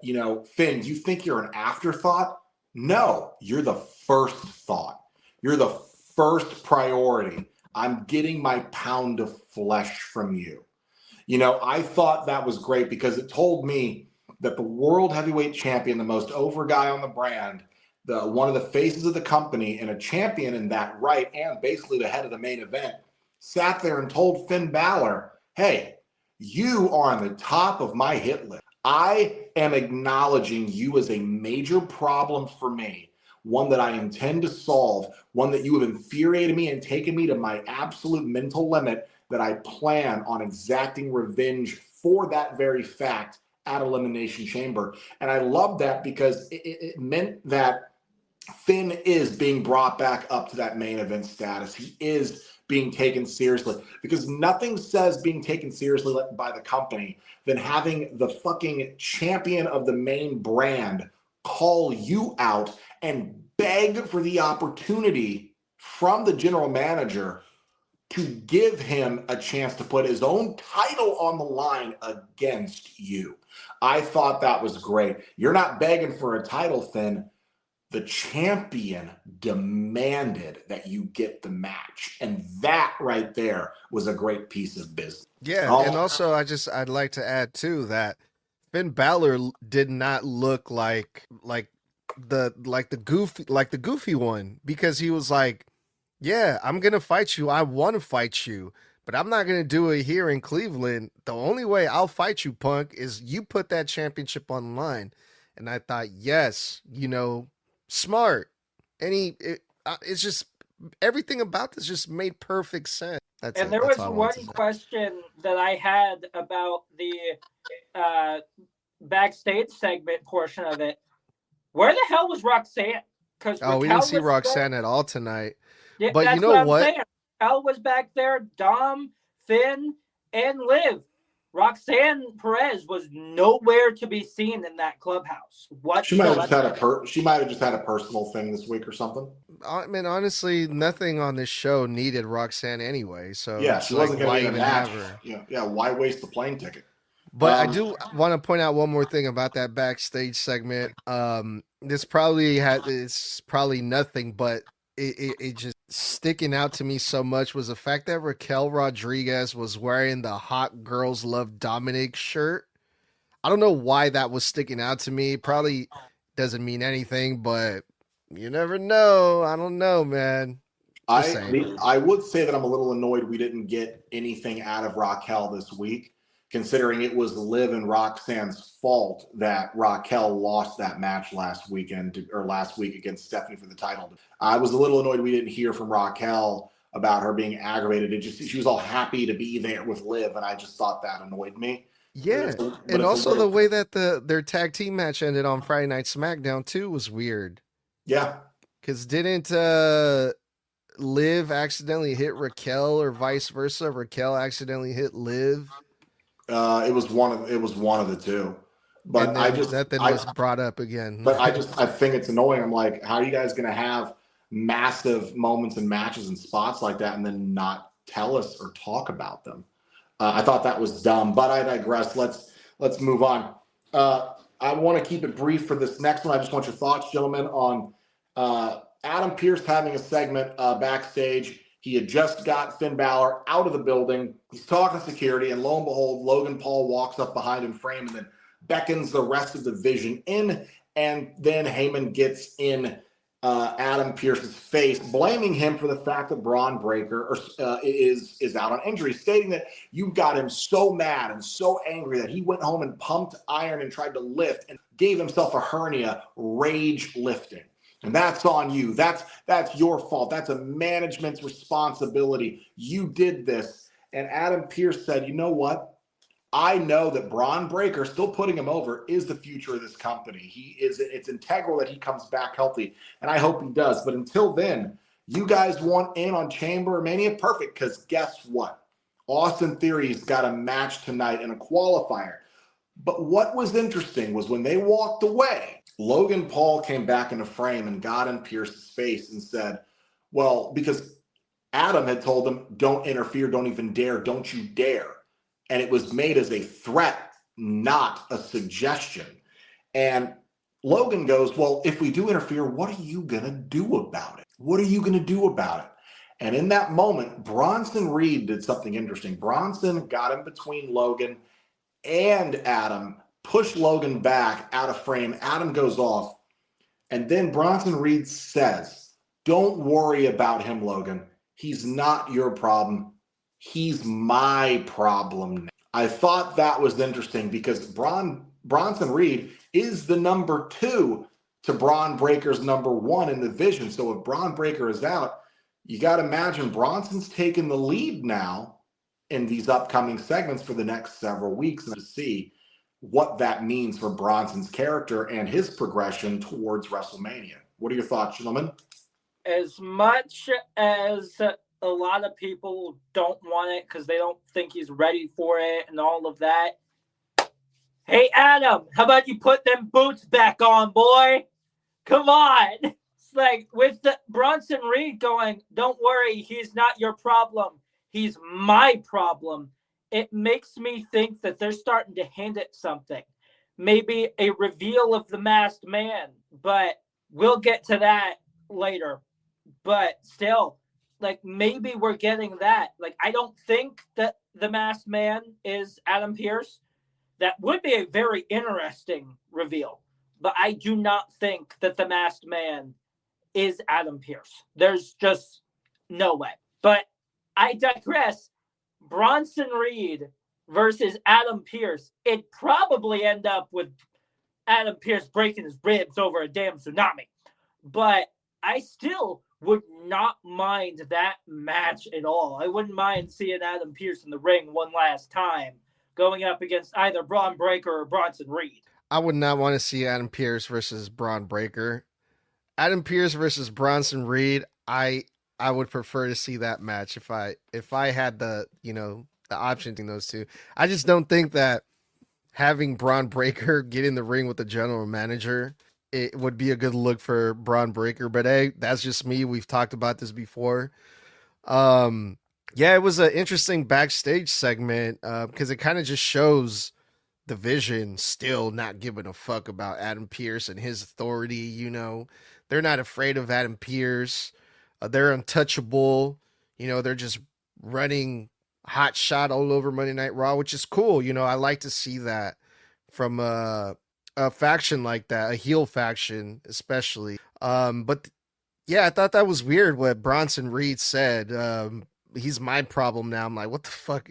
Finn, you think you're an afterthought? No, you're the first thought. You're the first priority. I'm getting my pound of flesh from you. I thought that was great because it told me that the world heavyweight champion, the most over guy on the brand, one of the faces of the company and a champion in that right, and basically the head of the main event, sat there and told Finn Balor, hey, you are on the top of my hit list. I am acknowledging you as a major problem for me, one that I intend to solve, one that you have infuriated me and taken me to my absolute mental limit, that I plan on exacting revenge for that very fact at Elimination Chamber. And I love that because it meant that Finn is being brought back up to that main event status. He is being taken seriously because nothing says being taken seriously by the company than having the fucking champion of the main brand call you out and beg for the opportunity from the general manager to give him a chance to put his own title on the line against you. I thought that was great. You're not begging for a title, Finn. The champion demanded that you get the match. And that right there was a great piece of business. Yeah, and also I'd like to add too that Finn Balor did not look like the goofy one, because he was like, yeah, I'm going to fight you. I want to fight you, but I'm not going to do it here in Cleveland. The only way I'll fight you, Punk, is you put that championship on the line. And I thought, yes, smart. It's just everything about this just made perfect sense. There was one question that I had about the backstage segment portion of it. Where the hell was Roxanne? Because we didn't see Roxanne at all tonight. Yeah, but you know what? Saying. Raquel was back there, Dom, Finn, and Liv. Roxanne Perez was nowhere to be seen in that clubhouse. What? She might have just had a personal thing this week or something. I mean, honestly, nothing on this show needed Roxanne anyway. So yeah, she wasn't going to even have her. Yeah, why waste the plane ticket? But I do want to point out one more thing about that backstage segment. It's probably nothing, but it just sticking out to me so much was the fact that Raquel Rodriguez was wearing the Hot Girls Love Dominic shirt. I don't know why that was sticking out to me. Probably doesn't mean anything, but you never know. I don't know, man. I would say that I'm a little annoyed we didn't get anything out of Raquel this week, considering it was Liv and Roxanne's fault that Raquel lost that match last week against Stephanie for the title. I was a little annoyed we didn't hear from Raquel about her being aggravated. She was all happy to be there with Liv, and I just thought that annoyed me. Yeah, and also the way that their tag team match ended on Friday Night SmackDown too was weird. Yeah, because didn't Liv accidentally hit Raquel or vice versa? Raquel accidentally hit Liv. It was one of the two. And But I then just nothing I was brought up again. but I think it's annoying. I'm like, how are you guys gonna have massive moments and matches and spots like that and then not tell us or talk about them? I thought that was dumb, but I digress. Let's move on. I want to keep it brief for this next one. I just want your thoughts, gentlemen, on Adam Pearce having a segment backstage. He had just got Finn Balor out of the building. He's talking to security, and lo and behold, Logan Paul walks up behind him, frame, and then beckons the rest of the division in. And then Heyman gets in Adam Pearce's face, blaming him for the fact that Braun Breaker is out on injury, stating that you got him so mad and so angry that he went home and pumped iron and tried to lift and gave himself a hernia rage lifting. And that's on you. That's your fault. That's a management's responsibility. You did this. And Adam Pearce said, you know what? I know that Braun Breaker, still putting him over, is the future of this company. It's integral that he comes back healthy, and I hope he does. But until then, you guys want in on Chamber Mania? Perfect, because guess what? Austin Theory's got a match tonight in a qualifier. But what was interesting was when they walked away, Logan Paul came back into frame and got in Pierce's face and said, well, because Adam had told him, don't interfere, don't even dare, don't you dare. And it was made as a threat, not a suggestion. And Logan goes, well, if we do interfere, what are you going to do about it? What are you going to do about it? And in that moment, Bronson Reed did something interesting. Bronson got in between Logan and Adam, pushed Logan back out of frame. Adam goes off. And then Bronson Reed says, don't worry about him, Logan. He's not your problem. He's my problem. I thought that was interesting because Bronson Reed is the number 2 to Braun Breaker's number 1 in the division. So if Braun Breaker is out, you got to imagine Bronson's taking the lead now in these upcoming segments for the next several weeks and to see what that means for Bronson's character and his progression towards WrestleMania. What are your thoughts, gentlemen? As much as a lot of people don't want it because they don't think he's ready for it and all of that. Hey, Adam, how about you put them boots back on, boy? Come on. It's like with the Bronson Reed going, don't worry, he's not your problem. He's my problem. It makes me think that they're starting to hint at something. Maybe a reveal of the masked man, but we'll get to that later. But still, like maybe we're getting that. Like I don't think that the masked man is Adam Pearce. That would be a very interesting reveal. But I do not think that the masked man is Adam Pearce. There's just no way. But I digress. Bronson Reed versus Adam Pearce. It'd probably end up with Adam Pearce breaking his ribs over a damn tsunami. But I still would not mind that match at all. I wouldn't mind seeing Adam Pearce in the ring one last time going up against either Braun Breaker or Bronson Reed. I would not want to see Adam Pearce versus Braun Breaker. Adam Pearce versus Bronson Reed, I would prefer to see that match if I had the option between those two. I just don't think that having Braun Breaker get in the ring with the general manager, it would be a good look for Braun Breaker. But hey, that's just me. We've talked about this before. Yeah, it was an interesting backstage segment because it kind of just shows the Vision still not giving a fuck about Adam Pearce and his authority. They're not afraid of Adam Pearce. They're untouchable. They're just running hot shot all over Monday Night Raw, which is cool. I like to see that from a faction like that, a heel faction especially. But yeah, I thought that was weird what Bronson Reed said. He's my problem now. I'm like, what the fuck?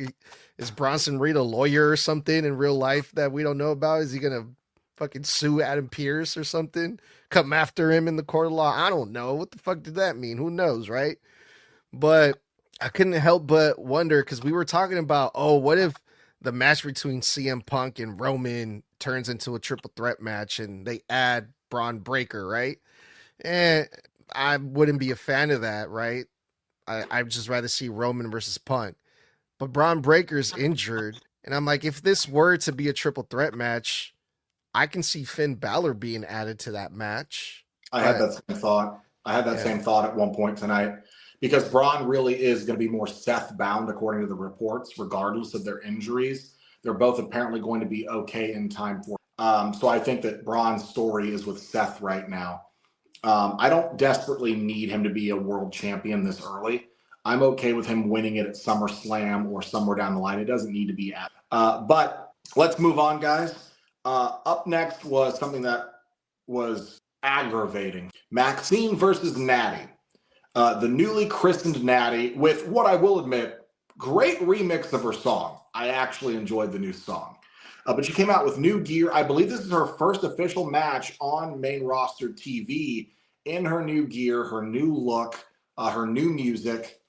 Is Bronson Reed a lawyer or something in real life that we don't know about? Is he going to fucking sue Adam Pearce or something? Come after him in the court of law? I don't know. What the fuck did that mean? Who knows, right? But I couldn't help but wonder because we were talking about, what if the match between CM Punk and Roman turns into a triple threat match and they add Braun Breaker, right? And I wouldn't be a fan of that, right? I'd just rather see Roman versus Punk. But Braun Breaker's injured, And I'm like, if this were to be a triple threat match, I can see Finn Balor being added to that match. I had that same thought. I had that Yeah. same thought at one point tonight because Braun really is going to be more Seth bound, according to the reports, regardless of their injuries. They're both apparently going to be okay in time for. So I think that Braun's story is with Seth right now. I don't desperately need him to be a world champion this early. I'm okay with him winning it at SummerSlam or somewhere down the line. It doesn't need to be at. But let's move on, guys. Up next was something that was aggravating. Maxine versus Natty. The newly christened Natty with what I will admit, great remix of her song. I actually enjoyed the new song. But she came out with new gear. I believe this is her first official match on main roster TV in her new gear, her new look, her new music.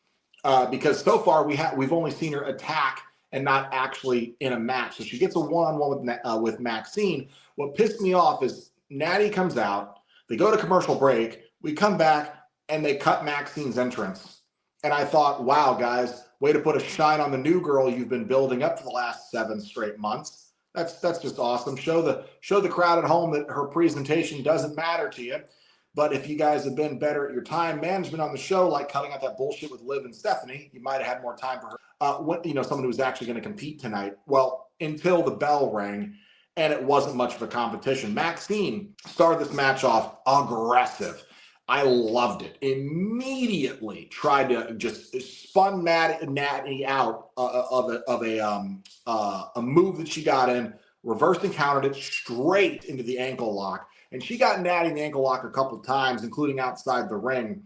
Because so far we've only seen her attack and not actually in a match. So she gets a one-on-one with Maxine. What pissed me off is Natty comes out, they go to commercial break, we come back, and they cut Maxine's entrance. And I thought, wow, guys, way to put a shine on the new girl you've been building up for the last 7 straight months. That's just awesome. Show the crowd at home that her presentation doesn't matter to you. But if you guys had been better at your time management on the show, like cutting out that bullshit with Liv and Stephanie, you might have had more time for her. Someone who was actually going to compete tonight. Well, until the bell rang, and it wasn't much of a competition. Maxine started this match off aggressive. I loved it. Immediately tried to just spun Natty out of a move that she got in, reversed and countered it straight into the ankle lock. And she got Natty in the ankle lock a couple times, including outside the ring,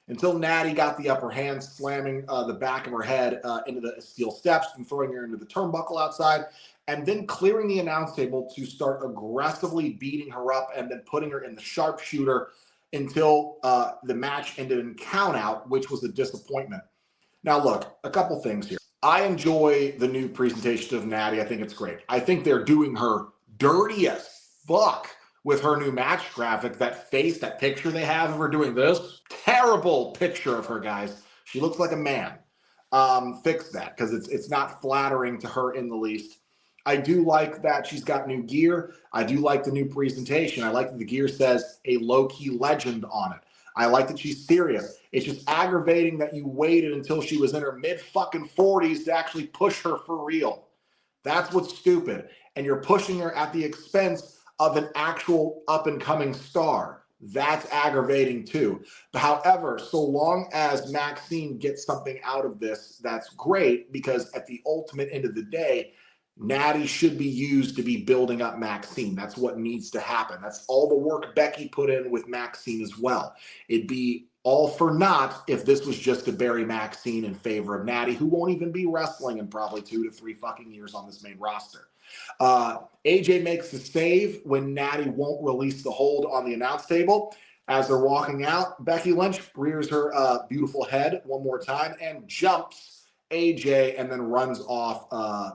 until Natty got the upper hand, slamming the back of her head into the steel steps and throwing her into the turnbuckle outside, and then clearing the announce table to start aggressively beating her up and then putting her in the sharpshooter until the match ended in count out, which was a disappointment. Now, look, a couple things here. I enjoy the new presentation of Natty. I think it's great. I think they're doing her dirty as fuck with her new match graphic. That face, that picture they have of her doing this, terrible picture of her, guys. She looks like a man. Fix that, because it's not flattering to her in the least. I do like that she's got new gear. I do like the new presentation. I like that the gear says a low-key legend on it. I like that she's serious. It's just aggravating that you waited until she was in her mid-fucking 40s to actually push her for real. That's what's stupid. And you're pushing her at the expense of an actual up-and-coming star. That's aggravating too. However, so long as Maxine gets something out of this, that's great, because at the ultimate end of the day, Natty should be used to be building up Maxine. That's what needs to happen. That's all the work Becky put in with Maxine as well. It'd be all for naught if this was just to bury Maxine in favor of Natty, who won't even be wrestling in probably 2 to 3 fucking years on this main roster. AJ makes the save when Natty won't release the hold on the announce table. As they're walking out, Becky Lynch rears her beautiful head one more time and jumps AJ and then runs off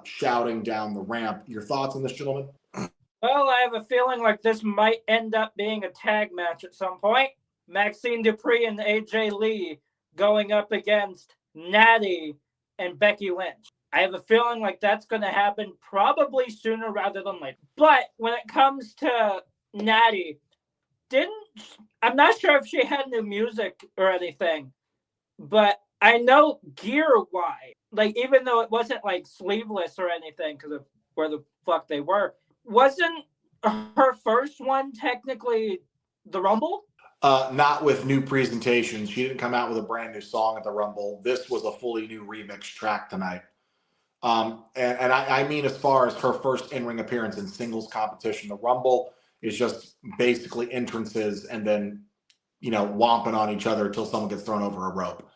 shouting down the ramp. Your thoughts on this, gentlemen? Well, I have a feeling like this might end up being a tag match at some point. Maxine Dupree and AJ Lee going up against Natty and Becky Lynch. I have a feeling like that's going to happen probably sooner rather than later. But when it comes to Natty, I'm not sure if she had new music or anything, but I know gear-wise, like, even though it wasn't like sleeveless or anything because of where the fuck they were, wasn't her first one technically the Rumble? Not with new presentations. She didn't come out with a brand new song at the Rumble. This was a fully new remix track tonight. And I mean, as far as her first in-ring appearance in singles competition, the Rumble is just basically entrances and then, whomping on each other until someone gets thrown over a rope.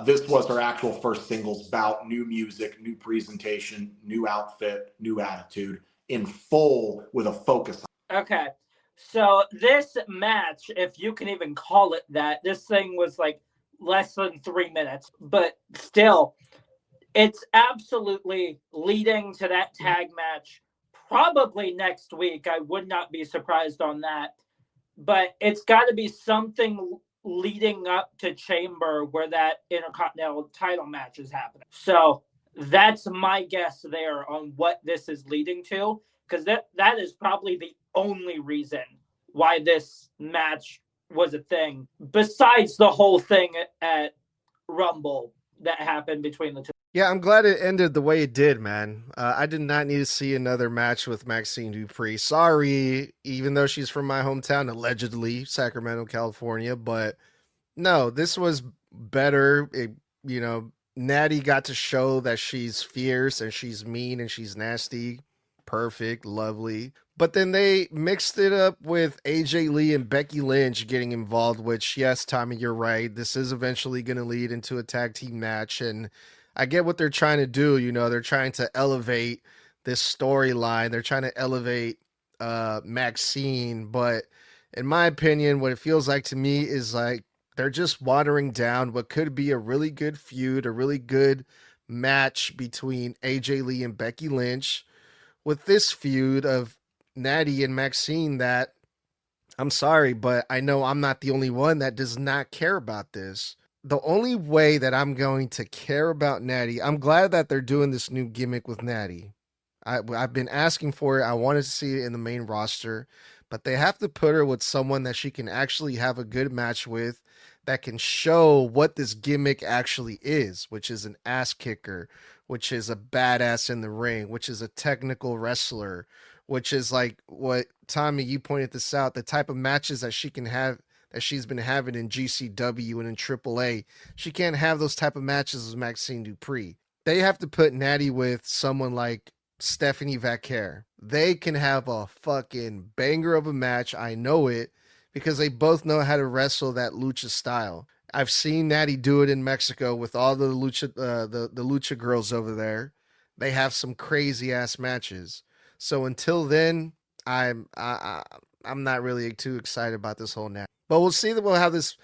This was her actual first singles bout, new music, new presentation, new outfit, new attitude, in full with a focus. Okay, so this match, if you can even call it that, this thing was like less than 3 minutes, but still, it's absolutely leading to that tag match probably next week. I would not be surprised on that, but it's got to be something leading up to Chamber where that Intercontinental title match is happening. So That's my guess there on what this is leading to, because that is probably the only reason why this match was a thing, besides the whole thing at Rumble that happened between the two. Yeah, I'm glad it ended the way it did, man. I did not need to see another match with Maxine Dupree. Sorry, even though she's from my hometown, allegedly, Sacramento, California. But no, this was better. Natty got to show that she's fierce and she's mean and she's nasty. Perfect, lovely. But then they mixed it up with AJ Lee and Becky Lynch getting involved, which, yes, Tommy, you're right. This is eventually going to lead into a tag team match. And I get what they're trying to do. They're trying to elevate this storyline. They're trying to elevate Maxine. But in my opinion, what it feels like to me is like they're just watering down what could be a really good feud, a really good match between AJ Lee and Becky Lynch, with this feud of Natty and Maxine that, I'm sorry, but I know I'm not the only one that does not care about this. The only way that I'm going to care about Natty, I'm glad that they're doing this new gimmick with Natty. I've been asking for it. I wanted to see it in the main roster, but they have to put her with someone that she can actually have a good match with, that can show what this gimmick actually is, which is an ass kicker, which is a badass in the ring, which is a technical wrestler, which is like what Tommy, you pointed this out, the type of matches that she can have, that she's been having in GCW and in AAA. She can't have those type of matches with Maxine Dupree. They have to put Natty with someone like Stephanie Vaquer. They can have a fucking banger of a match. I know it, because they both know how to wrestle that lucha style. I've seen Natty do it in Mexico with all the lucha, the lucha girls over there. They have some crazy ass matches. So until then, I'm not really too excited about this whole Natty. But we'll see how this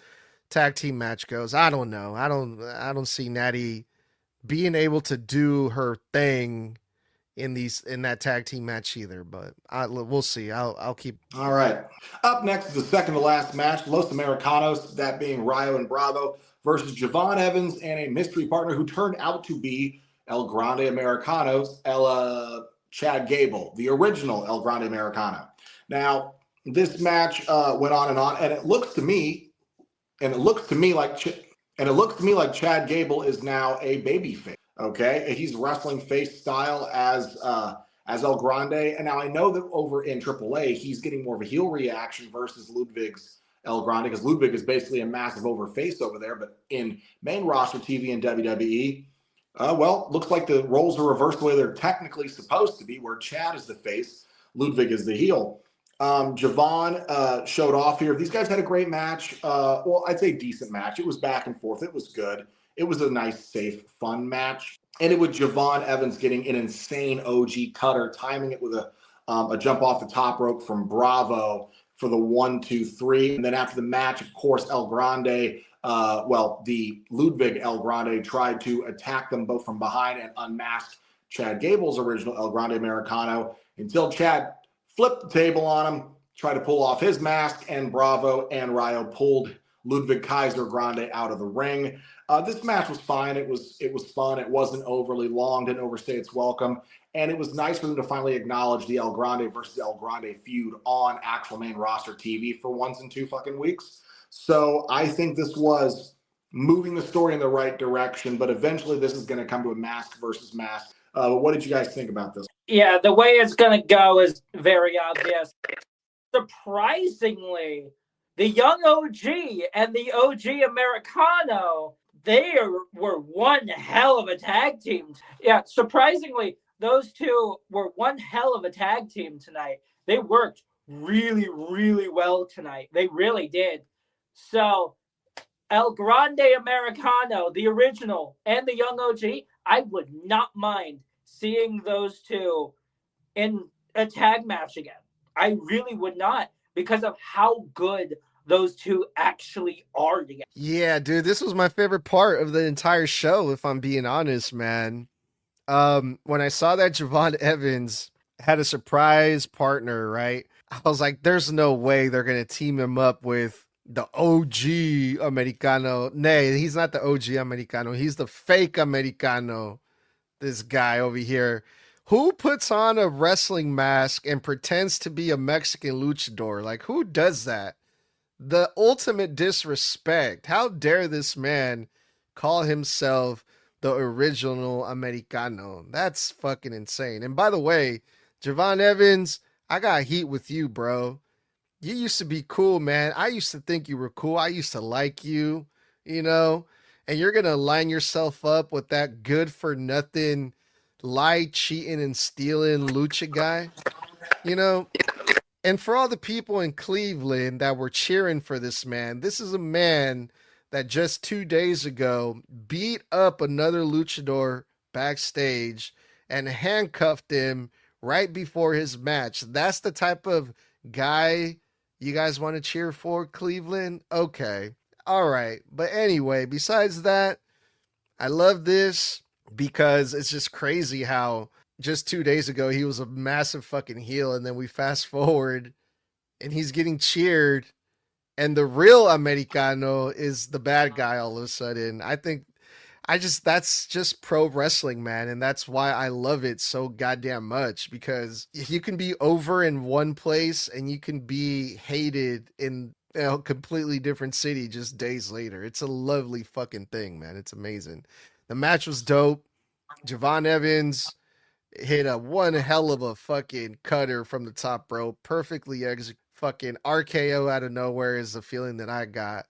tag team match goes. I don't know. I don't see Natty being able to do her thing in that tag team match either. But we'll see. I'll keep. All right. Up next is the second to last match, Los Americanos, that being Rayo and Bravo versus Javon Evans and a mystery partner who turned out to be El Grande Americanos, Chad Gable, the original El Grande Americano. Now, this match went on, and it looks to me like Chad Gable is now a babyface. Okay, he's wrestling face style as El Grande, and now I know that over in AAA he's getting more of a heel reaction versus Ludwig's El Grande, because Ludwig is basically a massive over face over there. But in main roster TV and WWE, looks like the roles are reversed the way they're technically supposed to be, where Chad is the face, Ludwig is the heel. Javon showed off here. These guys had a great match. I'd say decent match. It was back and forth. It was good. It was a nice, safe, fun match. And it was Javon Evans getting an insane OG cutter, timing it with a jump off the top rope from Bravo for the 1, 2, 3. And then after the match, of course, El Grande, the Ludwig El Grande tried to attack them both from behind and unmasked Chad Gable's original El Grande Americano until Chad flipped the table on him, tried to pull off his mask, and Bravo and Rayo pulled Ludwig Kaiser Grande out of the ring. This match was fine. It was fun. It wasn't overly long, didn't overstay its welcome. And it was nice for them to finally acknowledge the El Grande versus El Grande feud on actual main roster TV for once in 2 fucking weeks. So I think this was moving the story in the right direction, but eventually this is going to come to a mask versus mask. What did you guys think about this? Yeah, the way it's going to go is very obvious. Surprisingly, the young OG and the OG Americano, they were one hell of a tag team. Yeah, surprisingly, those two were one hell of a tag team tonight. They worked really, really well tonight. They really did. So, El Grande Americano, the original, and the young OG, I would not mind seeing those two in a tag match again. I really would not, because of how good those two actually are together. Yeah, dude, this was my favorite part of the entire show, if I'm being honest, man. When I saw that Javon Evans had a surprise partner, right? I was like, there's no way they're going to team him up with the OG Americano. Nay, he's not the OG Americano. He's the fake Americano. This guy over here. Who puts on a wrestling mask and pretends to be a Mexican luchador? Like, who does that? The ultimate disrespect. How dare this man call himself the original Americano? That's fucking insane. And by the way, Javon Evans, I got heat with you, bro. You used to be cool, man. I used to think you were cool. I used to like you, you know, and you're going to line yourself up with that good for nothing, lie, cheating, and stealing lucha guy, you know? And for all the people in Cleveland that were cheering for this man, this is a man that just 2 days ago beat up another luchador backstage and handcuffed him right before his match. That's the type of guy you guys want to cheer for, Cleveland? Okay. All right. But anyway, besides that, I love this because it's just crazy how just 2 days ago he was a massive fucking heel, and then we fast forward and he's getting cheered, and the real Americano is the bad guy all of a sudden. I think that's just pro wrestling, man, and that's why I love it so goddamn much, because you can be over in one place and you can be hated in a completely different city just days later. It's a lovely fucking thing, man. It's amazing. The match was dope. Javon Evans hit a one hell of a fucking cutter from the top rope, perfectly executed. Fucking RKO out of nowhere is the feeling that I got.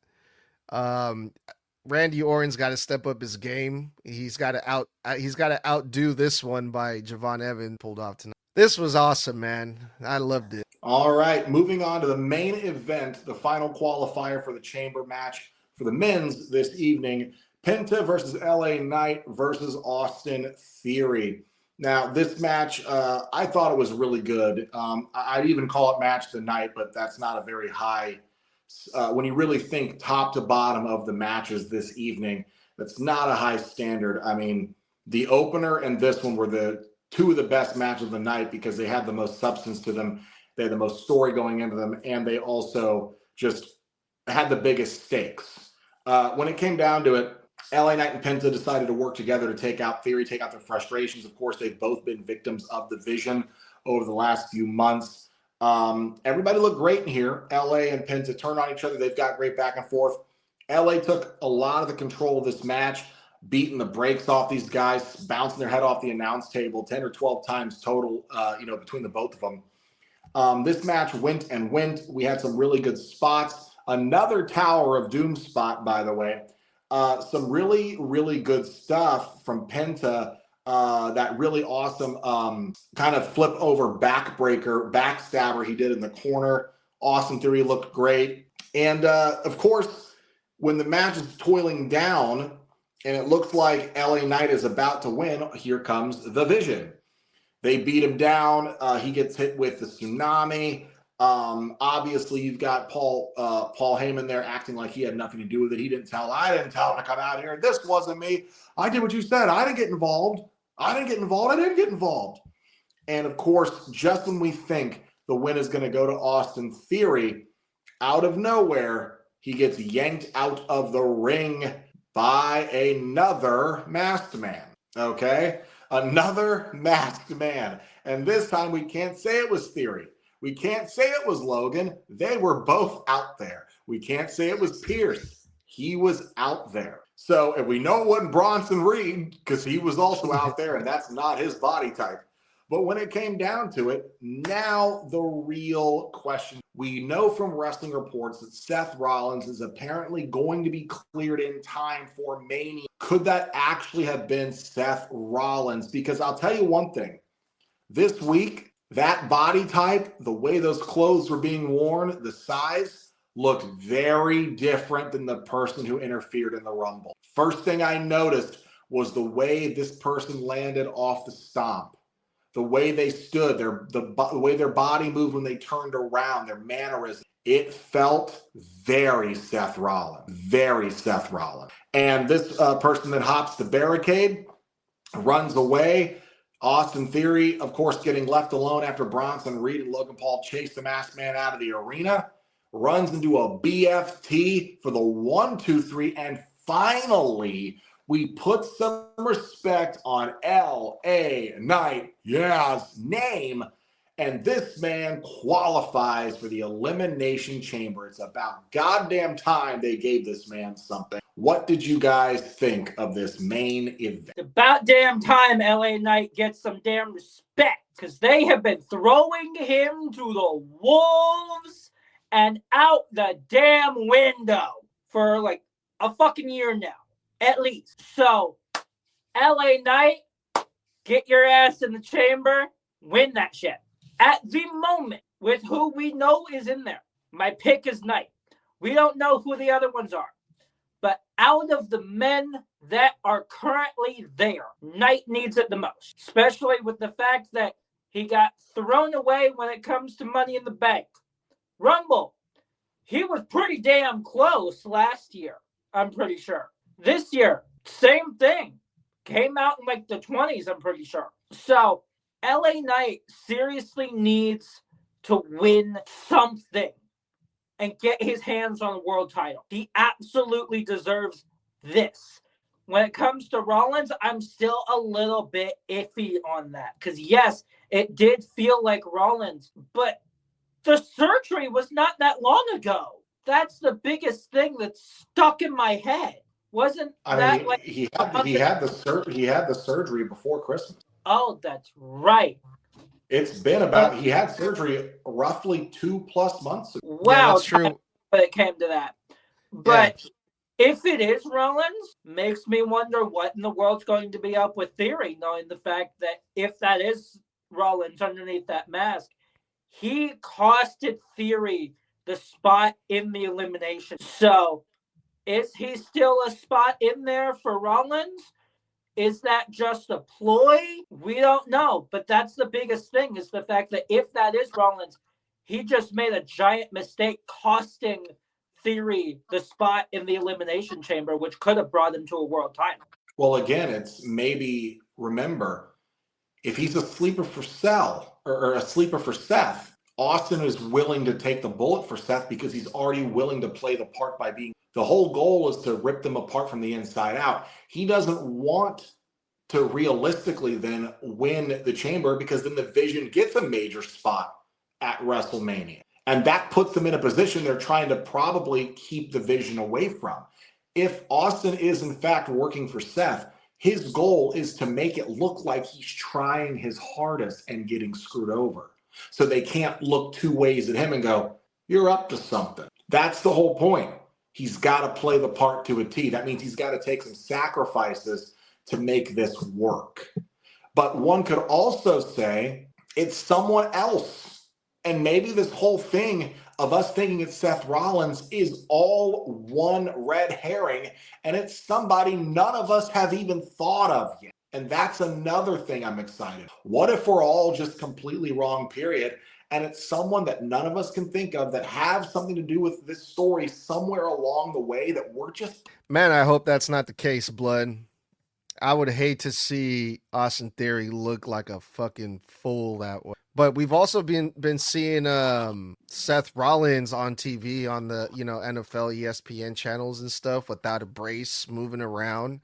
Randy Orton's got to step up his game. He's got to outdo this one by Javon Evans pulled off tonight. This was awesome, man. I loved it. All right, moving on to the main event, the final qualifier for the chamber match for the men's this evening. Penta versus LA Knight versus Austin Theory. Now, this match, I thought it was really good. I'd even call it match of the night, but that's not a very high. When you really think top to bottom of the matches this evening, that's not a high standard. I mean, the opener and this one were the two of the best matches of the night because they had the most substance to them. They had the most story going into them, and they also just had the biggest stakes. When it came down to it, LA Knight and Penta decided to work together to take out Theory, take out their frustrations. Of course, they've both been victims of the Vision over the last few months. Everybody looked great in here. LA and Penta turned on each other. They've got great back and forth. LA took a lot of the control of this match, beating the brakes off these guys, bouncing their head off the announce table 10 or 12 times total, between the both of them. This match went and went. We had some really good spots. Another Tower of Doom spot, by the way. Some really, really good stuff from Penta. That really awesome kind of flip over backbreaker, backstabber he did in the corner. Austin Theory looked great. And of course, when the match is toiling down and it looks like LA Knight is about to win, here comes the Vision. They beat him down. He gets hit with the tsunami. Obviously, you've got Paul Heyman there acting like he had nothing to do with it. I didn't tell him to come out here. This wasn't me. I did what you said. I didn't get involved. I didn't get involved. And of course, just when we think the win is going to go to Austin Theory, out of nowhere, he gets yanked out of the ring by another masked man. Okay? Another masked man. And this time we can't say it was Theory. We can't say it was Logan. They were both out there. We can't say it was Pierce. He was out there. So, and we know it wasn't Bronson Reed because he was also out there, and that's not his body type. But when it came down to it, now the real question. We know from wrestling reports that Seth Rollins is apparently going to be cleared in time for Mania. Could that actually have been Seth Rollins? Because I'll tell you one thing. This week, that body type, the way those clothes were being worn, the size, looked very different than the person who interfered in the Rumble. First thing I noticed was the way this person landed off the stomp. The way they stood, the way their body moved when they turned around, their mannerism. It felt very Seth Rollins. Very Seth Rollins. And this person that hops the barricade, runs away. Austin Theory, of course, getting left alone after Bronson Reed and Logan Paul chase the masked man out of the arena. Runs into a BFT for the 1, 2, 3, and finally we put some respect on LA Knight, yeah's name, and this man qualifies for the Elimination Chamber. It's about goddamn time they gave this man something. What did you guys think of this main event? It's about damn time LA Knight gets some damn respect, because they have been throwing him to the wolves and out the damn window for like a fucking year now, at least. So, LA Knight, get your ass in the chamber, win that shit. At the moment, with who we know is in there, my pick is Knight. We don't know who the other ones are. But out of the men that are currently there, Knight needs it the most, especially with the fact that he got thrown away when it comes to Money in the Bank. Rumble, he was pretty damn close last year, I'm pretty sure. This year, same thing. Came out in like the 20s, I'm pretty sure. So, LA Knight seriously needs to win something and get his hands on the world title. He absolutely deserves this. When it comes to Rollins, I'm still a little bit iffy on that. Because yes, it did feel like Rollins, but the surgery was not that long ago. That's the biggest thing that's stuck in my head. Wasn't that like he had the surgery before Christmas. Oh, that's right. It's been about, he had surgery roughly 2+ months ago. Wow, yeah, that's true. When it came to that. But if it is Rollins, makes me wonder what in the world's going to be up with Theory, knowing the fact that if that is Rollins underneath that mask, he costed Theory the spot in the elimination. So, is he still a spot in there for Rollins? Is that just a ploy? We don't know. But that's the biggest thing, is the fact that if that is Rollins, he just made a giant mistake costing Theory the spot in the Elimination Chamber, which could have brought him to a world title. Well, again, it's maybe, remember, if he's a sleeper for or a sleeper for Seth, Austin is willing to take the bullet for Seth because he's already willing to play the part by being. The whole goal is to rip them apart from the inside out. He doesn't want to realistically then win the chamber, because then the Vision gets a major spot at WrestleMania. And that puts them in a position they're trying to probably keep the Vision away from. If Austin is in fact working for Seth, his goal is to make it look like he's trying his hardest and getting screwed over. So they can't look two ways at him and go, you're up to something. That's the whole point. He's got to play the part to a T. That means he's got to take some sacrifices to make this work. But one could also say it's someone else. And maybe this whole thing of us thinking it's Seth Rollins is all one red herring, and it's somebody none of us have even thought of yet. And that's another thing I'm excited. What if we're all just completely wrong, period, and it's someone that none of us can think of that have something to do with this story somewhere along the way that we're just... Man, I hope that's not the case, Blood. I would hate to see Austin Theory look like a fucking fool that way. But we've also been seeing Seth Rollins on TV on the NFL ESPN channels and stuff without a brace, moving around.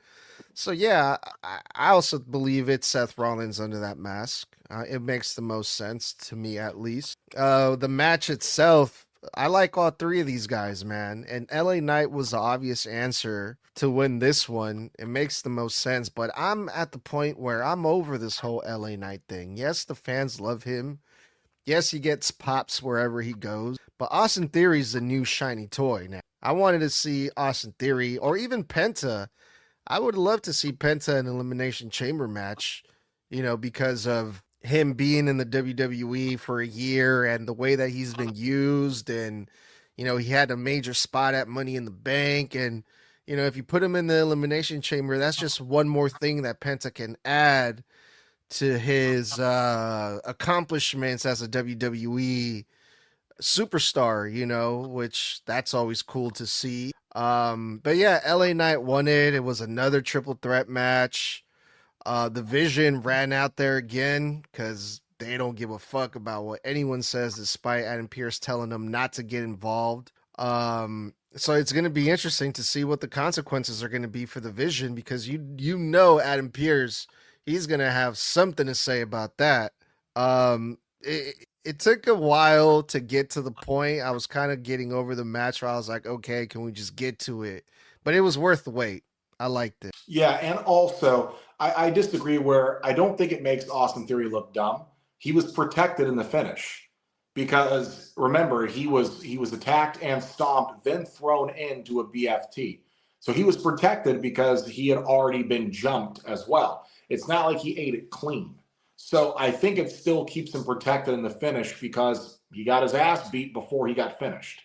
So yeah, I also believe it's Seth Rollins under that mask. It makes the most sense to me, at least. The match itself, I like all three of these guys, man. And LA Knight was the obvious answer to win this one. It makes the most sense. But I'm at the point where I'm over this whole LA Knight thing. Yes, the fans love him. Yes, he gets pops wherever he goes. But Austin Theory's the new shiny toy now. I wanted to see Austin Theory or even Penta. I would love to see Penta in an Elimination Chamber match, because of him being in the WWE for a year and the way that he's been used. And, he had a major spot at Money in the Bank. And, if you put him in the Elimination Chamber, that's just one more thing that Penta can add to his accomplishments as a WWE superstar, which that's always cool to see. But yeah, LA Knight won it. It was another triple threat match. The Vision ran out there again because they don't give a fuck about what anyone says, despite Adam Pearce telling them not to get involved. So it's going to be interesting to see what the consequences are going to be for the Vision, because you know Adam Pearce, he's going to have something to say about that. It took a while to get to the point. I was kind of getting over the match where I was like, okay, can we just get to it? But it was worth the wait. I liked it. Yeah, and also I disagree where I don't think it makes Austin Theory look dumb. He was protected in the finish because remember he was attacked and stomped, then thrown into a BFT. So he was protected because he had already been jumped as well. It's not like he ate it clean. So I think it still keeps him protected in the finish because he got his ass beat before he got finished.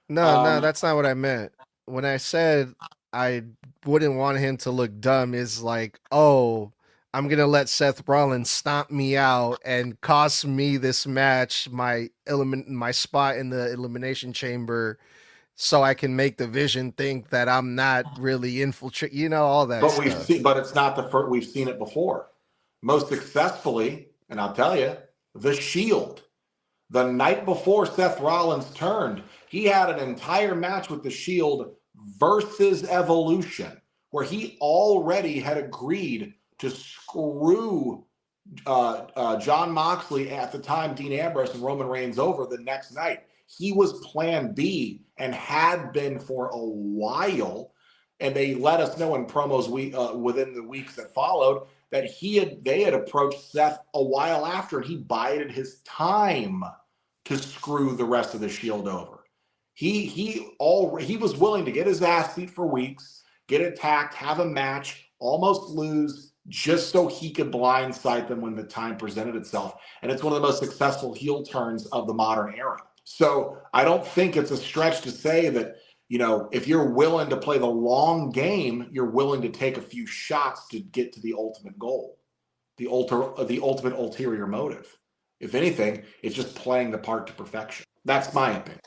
No, no, Um, that's not what I meant. When I said I wouldn't want him to look dumb, is like, oh, I'm gonna let Seth Rollins stomp me out and cost me this match, my spot in the elimination chamber, so I can make the Vision think that I'm not really infiltrate, all that stuff. but it's not the first. We've seen it before, most successfully, and I'll tell you, the Shield. The night before Seth Rollins turned, he had an entire match with the Shield versus Evolution, where he already had agreed to screw John Moxley, at the time Dean Ambrose and Roman Reigns, over the next night. He was plan B and had been for a while. And they let us know in promos within the weeks that followed that they had approached Seth a while after, and he bided his time to screw the rest of the Shield over. He was willing to get his ass beat for weeks, get attacked, have a match, almost lose, just so he could blindside them when the time presented itself. And it's one of the most successful heel turns of the modern era. So I don't think it's a stretch to say that, if you're willing to play the long game, you're willing to take a few shots to get to the ultimate goal, the ultimate ulterior motive. If anything, it's just playing the part to perfection. That's my opinion.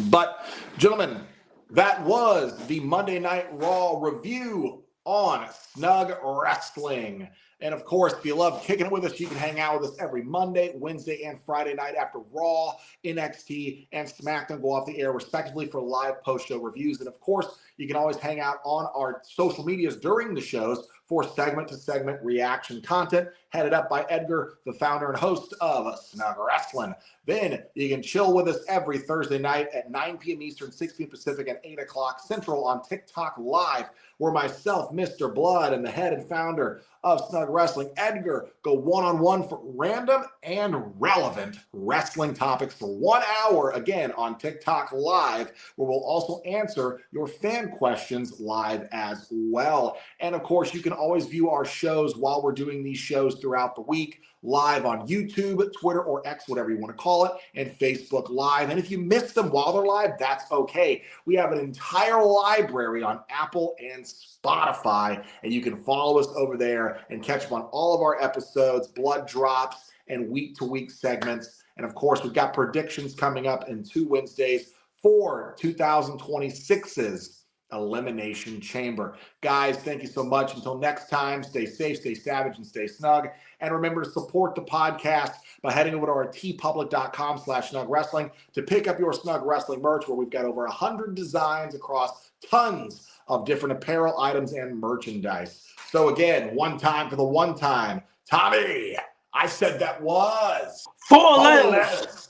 But, gentlemen, that was the Monday Night Raw review on Snug Wrestling. And of course, if you love kicking it with us, you can hang out with us every Monday, Wednesday, and Friday night after Raw, NXT, and SmackDown go off the air, respectively, for live post-show reviews. And of course, you can always hang out on our social medias during the shows for segment-to-segment reaction content, headed up by Edgar, the founder and host of Snug Wrestling. Then you can chill with us every Thursday night at 9 p.m. Eastern, 6 p.m. Pacific, and 8 o'clock Central on TikTok Live, where myself, Mr. Blood, and the head and founder of Snug Wrestling, Edgar, go one-on-one for random and relevant wrestling topics for 1 hour, again, on TikTok Live, where we'll also answer your fan questions live as well. And of course, you can always view our shows while we're doing these shows throughout the week, live on YouTube, Twitter, or X, whatever you want to call it, and Facebook Live. And if you miss them while they're live, that's okay. We have an entire library on Apple and Spotify, and you can follow us over there and catch up on all of our episodes, blood drops, and week-to-week segments. And of course, we've got predictions coming up in 2 Wednesdays for 2026's Elimination Chamber. Guys, thank you so much. Until next time, stay safe, stay savage, and stay snug. And remember to support the podcast by heading over to our tpublic.com/Snug Wrestling to pick up your Snug Wrestling merch, where we've got over 100 designs across tons of different apparel items and merchandise. So again, one time for the one time. Tommy, I said that was 4 letters,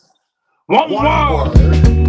one one word. word.